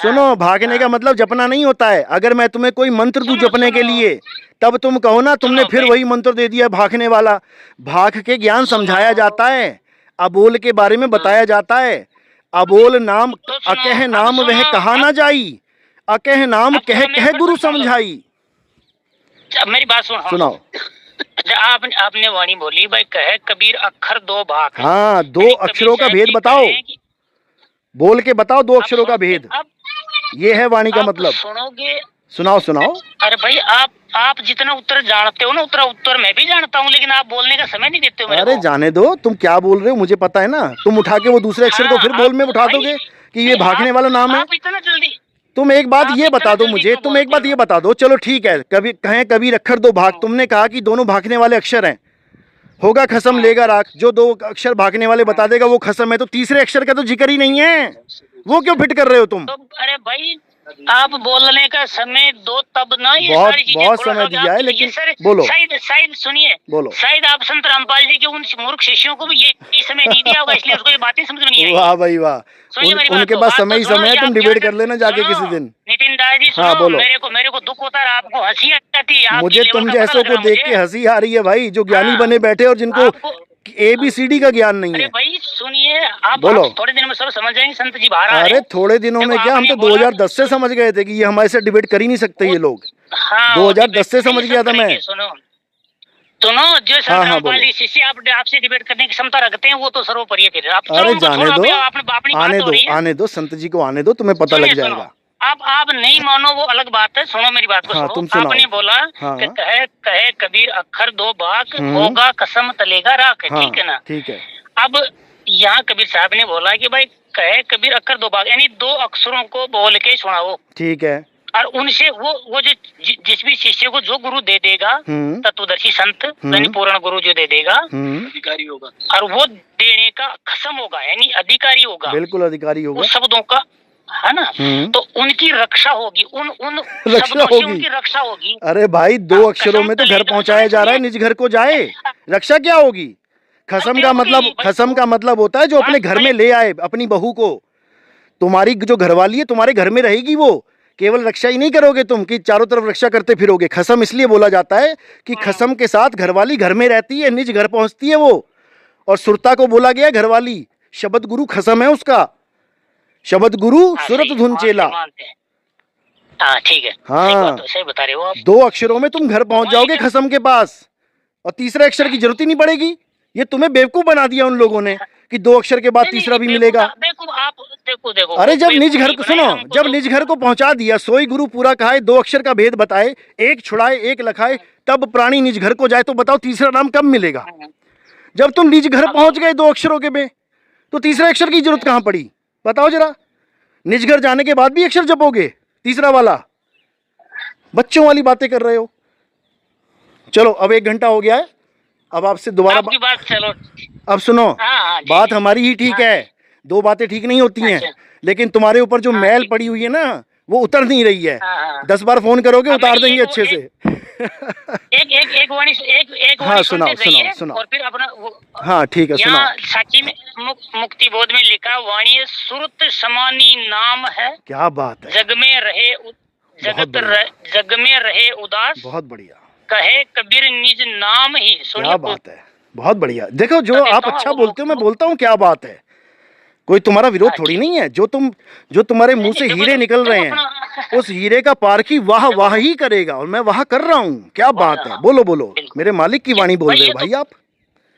सुनो, भागने का मतलब जपना नहीं होता है। अगर मैं तुम्हें कोई मंत्र दूं सुनो, जपने के सुनो। लिए, तब तुम कहो ना तुमने सुनो फिर भाई। वही मंत्र दे दिया भागने वाला। भाग के ज्ञान समझाया जाता है, अबोल के बारे में बताया जाता है। अबोल नाम तो सुनो, अकह अब नाम सुनो, वह कहा ना जाई, अकह नाम अब कह सुनो, मेरे कह को गुरु सुनो। समझाई। अब मेरी बात सुनो। सुनाओ। आपने वाणी बोली भाई, कहे कबीर अक्षर 2 भाग। हाँ, 2 यानी कबीर अक्षरों का साहब भेद जी बताओ, कहें कि- बोल के बताओ 2 अब अक्षरों का सुनो- भेद। अब ये है वाणी का आप मतलब। सुनोगे। सुनाओ। अरे भाई, आप जितना उत्तर जानते हो ना, उतना उत्तर मैं भी जानता हूँ, लेकिन आप बोलने का समय नहीं देते हो मेरे अरे को। जाने दो, तुम क्या बोल रहे हो मुझे पता है ना। तुम उठा के वो दूसरे अक्षर को हाँ, फिर बोल में उठा भाई, दोगे कि ये नहीं, भागने वाला नाम है। आप इतना जल्दी तुम एक बात आप ये इतना बता दो जल्दी मुझे, क्यों तुम एक बोलते बात हो? ये बता दो, चलो ठीक है, कभी कहें कबीर अक्षर 2 भाग, तुमने कहा कि दोनों भागने वाले अक्षर हैं। होगा खसम लेगा राख, जो 2 अक्षर भागने वाले बता देगा वो खसम है, तो तीसरे अक्षर का तो जिक्र ही नहीं है। वो क्यों फिट कर रहे हो तुम? तो अरे भाई, आप बोलने का समय दो तब ना, ये बहुत- सारी चीजें बहुत थोड़ा समय सा दिया है, आप- लेकिन ये सर- बोलो। शायद सुनिए, बोलो। शायद आप संत रामपाल जी के उन मूर्ख शिष्यों को भी ये समय नहीं दिया होगा, इसलिए उसको ये बातें समझ में नहीं आई। वाह भाई वाह, सुनिए मेरी बात उनके को, पास बात समय ही तो सुनो, समय है। ये तुम आप डिबेट क्या- कर लेना जाके सुनो, किसी दिन। नितिन दास जी हाँ, सुनो, बोलो। मेरे को दुख होता है, आपको हंसी आती है। आपकी मुझे लेवल तुम का पता जैसों लग को रहा है देख के मुझे। हंसी आ रही है भाई, जो ज्ञानी हाँ, बने बैठे और जिनको आपको- ABCD का ज्ञान नहीं अरे है। भाई सुनिए, आप बोलो। थोड़े दिन में सब समझ जाएंगे, संत जी बाहर आ रहे अरे हैं। थोड़े दिनों में देखो, क्या, हम आपने तो बोला- 2010 से समझ गए थे कि ये हमारे से डिबेट कर ही नहीं सकते ये लोग। हाँ, 2010 से डिबेट समझ नहीं गया सब था मैं। करेंगे, सुनो जो संत हाँ, रामपाल बोलो। जी शिष्य आपसे डिबेट करने की क्षमता रखते हैं, वो तो सर्वोपरि है। फिर आप चलो अरे उनको जाने छोड़ो, दो, अपनी आने बात हो दो, रही है। आने दो, संत जी को आने दो, तुम्हें पता लग सुनिए, जाएगा। सुनो, आप नहीं मानो वो अलग बात है। सुनो मेरी बात को, हाँ, सुनो। तुम सुनाओ। आपने बोला हाँ। कि कहे कबीर अक्षर 2 भाग, हम्म। होगा कसम तलेगा राख। हाँ, ठीक है ना? ठीक है। अब यहाँ कबीर साहब ने बोला कि भाई, कहे कबीर अक्षर 2 भाग, यानी 2 अक्षरों को बोल के सुनाओ। ठीक है। और उनसे वो जो जिस भी शिष्य को जो गुरु दे देगा, तत्वदर्शी संत यानी पूर्ण गुरु जो दे देगा, अधिकारी होगा, और वो देने का खसम होगा, यानी अधिकारी होगा, बिल्कुल अधिकारी होगा, उस शब्दों का, है ना? तो उनकी रक्षा होगी, उन रक्षा शब्दों से होगी। उनकी रक्षा होगी। अरे भाई, 2 अक्षरों में तो घर पहुंचाया जा रहा है, निज घर को जाए, रक्षा क्या होगी? खसम का मतलब होता है जो अपने घर में ले आए अपनी बहू को। तुम्हारी जो घरवाली है तुम्हारे घर में रहेगी, वो केवल रक्षा ही नहीं करोगे तुम कि चारों तरफ रक्षा करते फिरोगे। खसम इसलिए बोला जाता है कि खसम के साथ घरवाली घर में रहती है, निज घर पहुंचती है वो। और सुरता को बोला गया घरवाली, शब्द गुरु खसम है उसका। शब्द गुरु सुरत धुन चेला। हाँ, ठीक है। हाँ, सही बता रहे हो आप। 2 अक्षरों में तुम घर पहुंच जाओगे खसम के पास, और तीसरे अक्षर की जरूरत ही नहीं पड़ेगी। ये तुम्हें बेवकूफ बना दिया उन लोगों ने कि 2 अक्षर के बाद तीसरा भी मिलेगा। देखो, अरे जब निज घर को सुनो, जब निज घर को पहुंचा दिया, सोई गुरु पूरा कहाए, 2 अक्षर का भेद बताए, एक छुड़ाए एक लखाए, तब प्राणी निज घर को जाए। तो बताओ तीसरा नाम कब मिलेगा? जब तुम निज घर पहुंच गए 2 अक्षरों के में, तो तीसरे अक्षर की जरूरत कहां पड़ी? बताओ जरा। निज घर जाने के बाद भी अक्षर जपोगे तीसरा वाला? बच्चों वाली बातें कर रहे हो। चलो, अब 1 घंटा हो गया है, अब आपसे दोबारा बात चलो। अब सुनो, बात हमारी ही ठीक है, 2 बातें ठीक नहीं होती हैं, लेकिन तुम्हारे ऊपर जो मैल पड़ी हुई है ना, वो उतर नहीं रही है। 10 बार फोन करोगे उतार देंगे अच्छे से। एक वाणी हाँ, सुनाओ। और फिर अपना हाँ, ठीक है, सुनाओ। साक्षी में मुक्ति बोध में लिखा, वाणी सुरत समानी नाम है, क्या बात है, जग में रहे जग में रहे उदास, बहुत बढ़िया, कहे कबीर निज नाम ही। क्या बात है, बहुत बढ़िया। देखो जो आप अच्छा बोलते हो, मैं बोलता हूँ क्या बात है, कोई तुम्हारा विरोध थोड़ी नहीं है। जो तुम्हारे मुंह से हीरे निकल रहे हैं, उस हीरे का पारखी वाह वाह ही करेगा, और मैं वाह कर रहा हूँ। क्या बात है, बोलो बोलो, मेरे मालिक की वाणी बोल रहे हो भाई आप,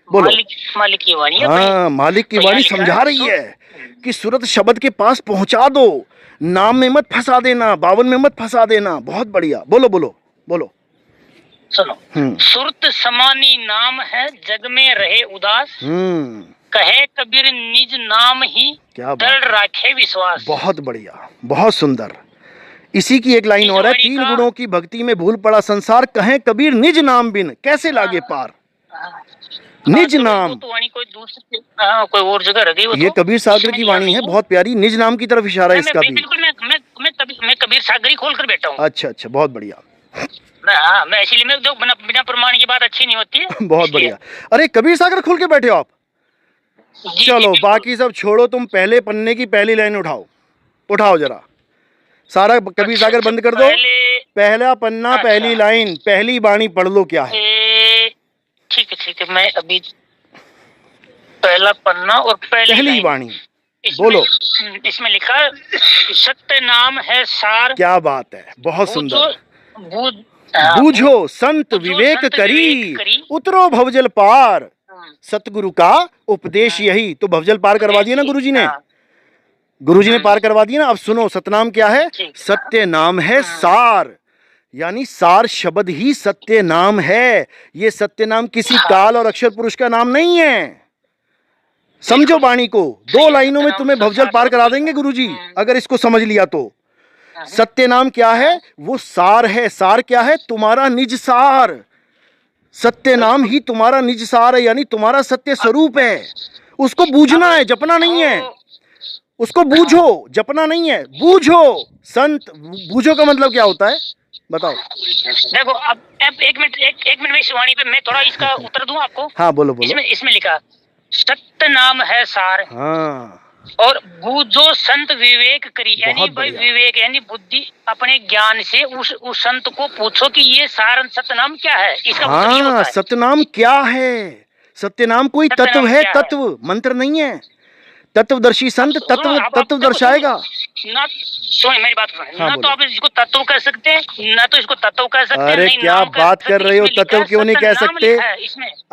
बोलो। मालिक की वाणी है। हाँ, मालिक की वाणी समझा रही है कि सूरत शब्द के पास पहुंचा दो, नाम में मत फंसा देना, 52 में मत फंसा देना। बहुत बढ़िया, बोलो बोलो बोलो। सुनो, सुरत समानी नाम है, जग में रहे उदास, कहे कबीर निज नाम ही, दृढ़ राखे विश्वास। बहुत बढ़िया, बहुत सुंदर। इसी की एक लाइन और है, 3 गुणों की भक्ति में भूल पड़ा संसार, कहे कबीर निज नाम बिन कैसे लागे पार। निज नाम तो वाणी कोई दूसरी कोई और जगह रह गई। ये कबीर सागर की वाणी है, बहुत प्यारी। निज नाम की तरफ इशारा है इसका भी। बिल्कुल, मैं कबीर सागर ही खोल कर बैठा हूँ। अच्छा अच्छा, बहुत बढ़िया। मैं इसीलिए मैं बिना प्रमाण की बात अच्छी नहीं होती है। बहुत बढ़िया। अरे कबीर सागर खोल के बैठे हो आप। चलो बाकी सब छोड़ो, तुम पहले पन्ने की पहली लाइन उठाओ जरा, सारा कबीर सागर बंद कर दो। पहला पन्ना, पहली लाइन, पहली वाणी पढ़ लो क्या है। ठीक है, मैं अभी पहला पन्ना और पहली वाणी बोलो। इसमें लिखा, सत्य नाम है सार। क्या बात है, बहुत सुंदर। बूझो संत विवेक करी, उतरो भवजल पार, सतगुरु का उपदेश यही। तो भवजल पार करवा दिया ना गुरुजी ने, गुरुजी ने पार करवा दिया ना। अब सुनो, सतनाम क्या है? सत्य नाम है सार, यानी सार शब्द ही सत्य नाम है। ये सत्य नाम किसी काल और अक्षर पुरुष का नाम नहीं है। समझो वाणी को, 2 लाइनों में तुम्हें भवजल पार करा देंगे गुरुजी, अगर इसको समझ लिया तो। सत्य नाम क्या है? वो सार है। सार क्या है? तुम्हारा निज सार। सत्य नाम ही तुम्हारा निज सार है, यानी तुम्हारा सत्य स्वरूप है। उसको बूझना है, जपना नहीं है। उसको बूझो, जपना नहीं है, बूझो। संत बूझो का मतलब क्या होता है बताओ? देखो अब एक मिनट में इस वाणी पे मैं थोड़ा इसका उत्तर दूं आपको। हाँ बोलो बोलो। इसमें लिखा, सत्य नाम है सार। हाँ, और बूझो संत विवेक करी, यानी भाई विवेक यानी बुद्धि, अपने ज्ञान से उस संत को पूछो कि ये सार सतनाम क्या है। इसका हाँ, सतनाम क्या है? सत्यनाम कोई तत्व है, तत्व, मंत्र नहीं है। तत्वदर्शी संत तत्व दर्शाएगा ना। सुनिए मेरी बात सुनिए। हाँ, ना तो आप इसको तत्व कह सकते हैं, ना तो इसको तत्व कह सकते हैं। अरे क्या बात कर रहे हो, तत्व क्यों नहीं कह सकते?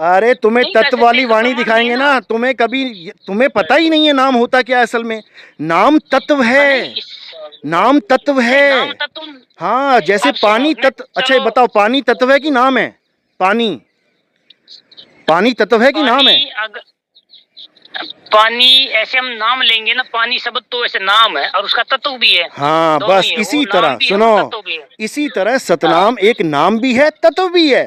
अरे तुम्हें तत्व वाली वाणी दिखाएंगे ना। तुम्हें पता ही नहीं है नाम होता क्या असल में। नाम तत्व है, नाम तत्व है। हाँ, जैसे पानी तत्व। अच्छा बताओ, पानी तत्व है कि नाम है? पानी तत्व है कि नाम है? पानी ऐसे हम नाम लेंगे ना, पानी शब्द तो ऐसे नाम है और उसका तत्व भी है। हाँ, बस इसी तरह सुनो, इसी तरह सतनाम एक नाम भी है, तत्व भी है।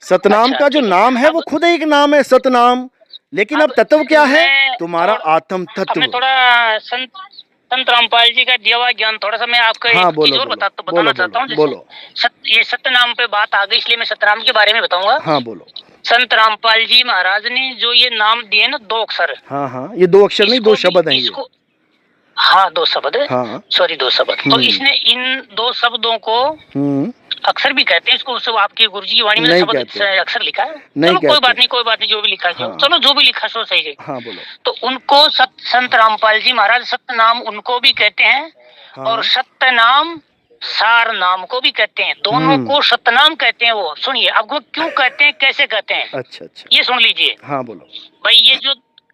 सतनाम का जो नाम है वो खुद एक नाम है, सतनाम। लेकिन अब तत्व क्या है? तुम्हारा आत्म तत्व। मैं थोड़ा संत रामपाल जी का दिया हुआ ज्ञान थोड़ा सा मैं आपको एक चीज और बताना चाहता हूँ। बोलो। ये सत्यनाम पे बात आ गई, इसलिए मैं सतनाम के बारे में बताऊंगा। हाँ बोलो। संत रामपाल जी महाराज ने जो ये नाम दिए ना, 2 अक्षर। हाँ, ये 2 अक्षर नहीं, 2 शब्द हैं ये। हाँ, 2 शब्द है। हाँ, सॉरी, 2 शब्द। तो इसने इन 2 शब्दों को अक्षर भी कहते हैं इसको। सब आपकी गुरुजी की वाणी में शब्द अक्षर लिखा है। चलो कोई बात नहीं, जो भी लिखा है। चलो जो भी लिखा सो सही है। हाँ बोलो। तो उनको संत रामपाल जी महाराज सत्य नाम उनको भी कहते हैं, और सत्य नाम सार नाम को भी कहते हैं। दोनों को सतनाम कहते हैं। वो सुनिए, आपको क्यों कहते हैं, कैसे कहते हैं। अच्छा, ये सुन लीजिए। हाँ बोलो भाई।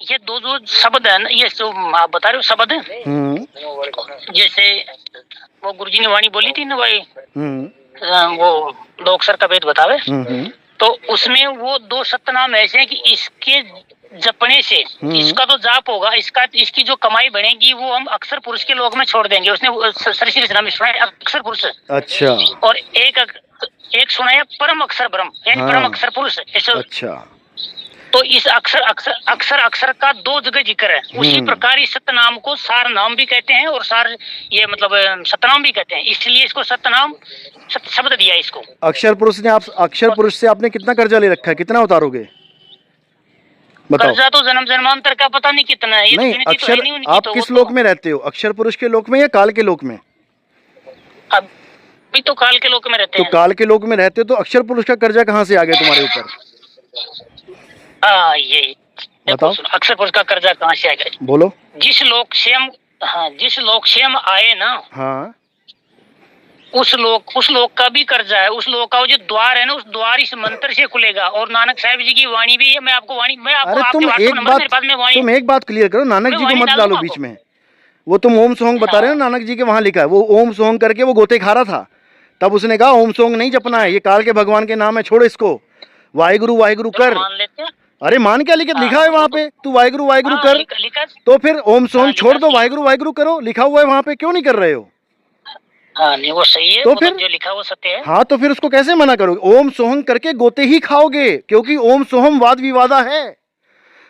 ये दो शब्द है ना, ये जो आप बता रहे हो शब्द, जैसे वो गुरुजी ने वाणी बोली थी ना भाई, वो 2 अक्षर का भेद बतावे। तो उसमें वो 2 सतनाम ऐसे हैं कि इसके जपने से इसका तो जाप होगा, इसकी जो कमाई बढ़ेगी वो हम अक्षर पुरुष के लोग में छोड़ देंगे। उसने सरसी रचना में सुनाया अक्षर पुरुष। अच्छा। और एक सुनाया परम अक्षर ब्रह्म, यानी परम अक्षर पुरुष। अच्छा। तो इस अक्षर का 2 जगह जिक्र है। उसी प्रकार इस सतनाम को सार नाम भी कहते हैं, और सार ये मतलब सतनाम भी कहते हैं। इसलिए इसको सतनाम शब्द दिया इसको। अक्षर पुरुष से आपने कितना कर्जा ले रखा है? कितना उतारोगे? बताओ। कर्जा तो जन्म जन्मांतर का पता नहीं कितना है, ये तो नहीं, गिनती तो अक्षर है नहीं उनकी, आप तो किस वो लोक तो में रहते हो, अक्षर पुरुष के लोक में या काल के लोक में? अभी तो काल के लोक में रहते तो हैं। काल के लोक में रहते हो तो अक्षर पुरुष का कर्जा कहाँ से आ गया तुम्हारे ऊपर? यही बताओ। देखो, अक्षर पुरुष का कर्जा कहाँ से आ गया? बोलो। जिस लोक से हम, हाँ, जिस लोक से हम आए ना, हाँ, उस लोक का भी कर्जा है। उस लोक का वो जो द्वार है ना, उस द्वार इस मंत्र से खुलेगा। और नानक साहब जी की वाणी भी है, मैं आपको अरे आपके तुम व्हाट्सएप एक नंबर मेरे पास में वाणी, तुम एक बात क्लियर करो, नानक मैं जी को वाणी मत डाल डालो दूंगा बीच आपको। में। वो तुम ओम सोंग बता रहे हो ना, नानक जी के वहां लिखा है, वो ओम सोंग करके वो गोते खा रहा था, तब उसने कहा ओम सोंग नहीं जपना है, ये काल के भगवान के नाम है, छोड़ इसको, वाहिगुरु वाहिगुरु चलो कर। मान लेते हैं। अरे मान क्या लिखा हाँ, लिखा है वहां पे, तू वाहिगुरु वाहिगुरु कर, लिखा। तो फिर ओम सोंग हाँ, छोड़ लिखा दो, सही। वाहिगुरु वाहिगुरु करो, लिखा हुआ है वहां पे, क्यों नहीं कर रहे हो? हाँ, नहीं वो सही है, तो वो फिर जो लिखा वो सत्य है। हाँ, तो फिर उसको कैसे मना करोगे? ओम सोहम करके गोते ही खाओगे, क्योंकि ओम सोहम वाद विवादा है।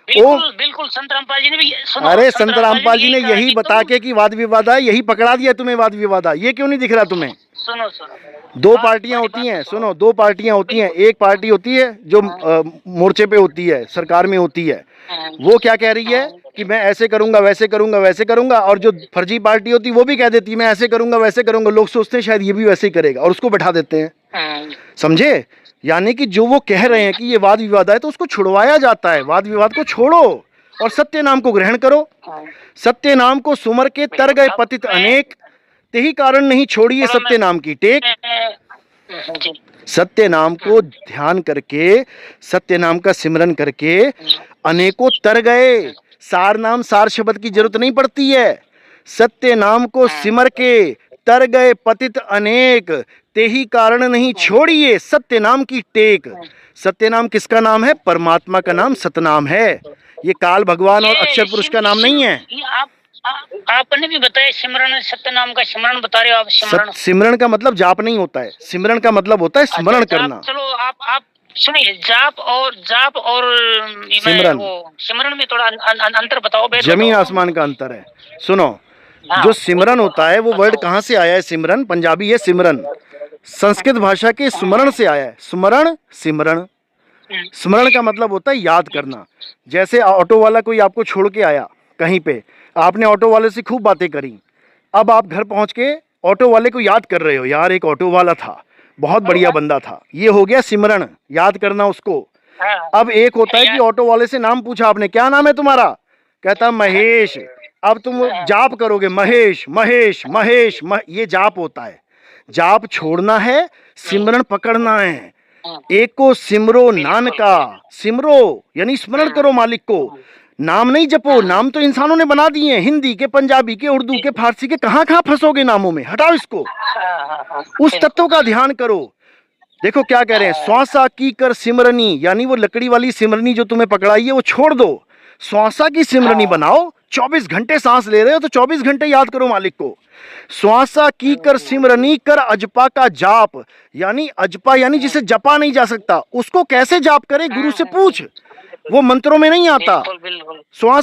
बिल्कुल बिल्कुल, संत रामपाल जी ने भी, सुनो, अरे संत रामपाल जी ने कहा यही कि बता के कि वाद विवादा है, यही पकड़ा दिया तुम्हें वाद विवादा, ये क्यों नहीं दिख रहा तुम्हें? सुनो सुनो, दो पार्टियां होती हैं, सुनो, दो पार्टियां होती हैं, एक पार्टी होती है जो मोर्चे पे होती है, सरकार में होती है, वो क्या कह रही है कि मैं ऐसे करूंगा वैसे करूंगा वैसे करूंगा, और जो फर्जी पार्टी होती है वो भी कह देती है मैं ऐसे करूंगा वैसे करूंगा, लोग सोचते हैं शायद ये भी वैसे ही करेगा और उसको बैठा देते हैं। समझे? यानी कि जो वो कह रहे हैं कि ये वाद विवाद है, तो उसको छुड़वाया जाता है, वाद विवाद को छोड़ो और सत्य नाम को ग्रहण करो। सत्य नाम को सुमर के तर गए पतित अनेक, तेही कारण नहीं छोड़िए सत्य नाम की टेक। सत्य नाम को ध्यान करके, सत्य नाम का सिमरन करके अनेकों तर गए। सार नाम सार शब्द की जरूरत नहीं पड़ती है। सत्य नाम को सिमर के तर गए पतित अनेक, तेही कारण नहीं छोड़िए सत्य नाम की टेक। सत्य नाम किसका नाम है? परमात्मा का नाम सतनाम है। ये काल भगवान और अक्षर पुरुष का नाम नहीं है। आपने भी बताया सिमरन, सत्य नाम का सिमरन बता रहे हो आप। सिमरन का मतलब जाप नहीं होता है, सिमरन का मतलब होता है स्मरण करना। चलो आप सुनिए, जाप और सिमरन में थोड़ा अंतर बताओ। जमीन आसमान का अंतर है। सुनो, जो सिमरन होता है वो वर्ड कहाँ से आया है? सिमरन पंजाबी है, सिमरन संस्कृत भाषा के स्मरण से आया है। स्मरण, सिमरन। स्मरण का मतलब होता है याद करना। जैसे ऑटो वाला कोई आपको छोड़ के आया कहीं पे, आपने ऑटो वाले से खूब बातें करी, अब आप घर पहुंच के ऑटो वाले को याद कर रहे हो, यार एक ऑटो वाला था, बहुत बढ़िया बंदा था, ये हो गया सिमरन, याद करना उसको। अब एक होता है कि ऑटो वाले से नाम पूछा आपने, क्या नाम है तुम्हारा? कहता महेश। अब तुम जाप करोगे, महेश महेश महेश ये जाप होता है। जाप छोड़ना है, सिमरन पकड़ना है। एक को सिमरो नानका, सिमरो यानी स्मरण करो मालिक को, नाम नहीं जपो। नाम तो इंसानों ने बना दिए हैं, हिंदी के, पंजाबी के, उर्दू के, फारसी के, कहाँ कहाँ फंसोगे नामों में, हटाओ इसको। उस तत्व का ध्यान करो। देखो क्या कह रहे हैं, श्वासा की कर सिमरनी, यानी वो लकड़ी वाली सिमरनी जो तुम्हें पकड़ाई है वो छोड़ दो, श्वासा की सिमरनी बनाओ। 24 घंटे सांस ले रहे हो तो 24 घंटे याद करो मालिक को। श्वासा की कर सिमरनी कर अजपा का जाप, यानी अजपा यानी जिसे जपा नहीं जा सकता, उसको कैसे जाप करे? गुरु से पूछ, वो मंत्रों में नहीं आता। श्वास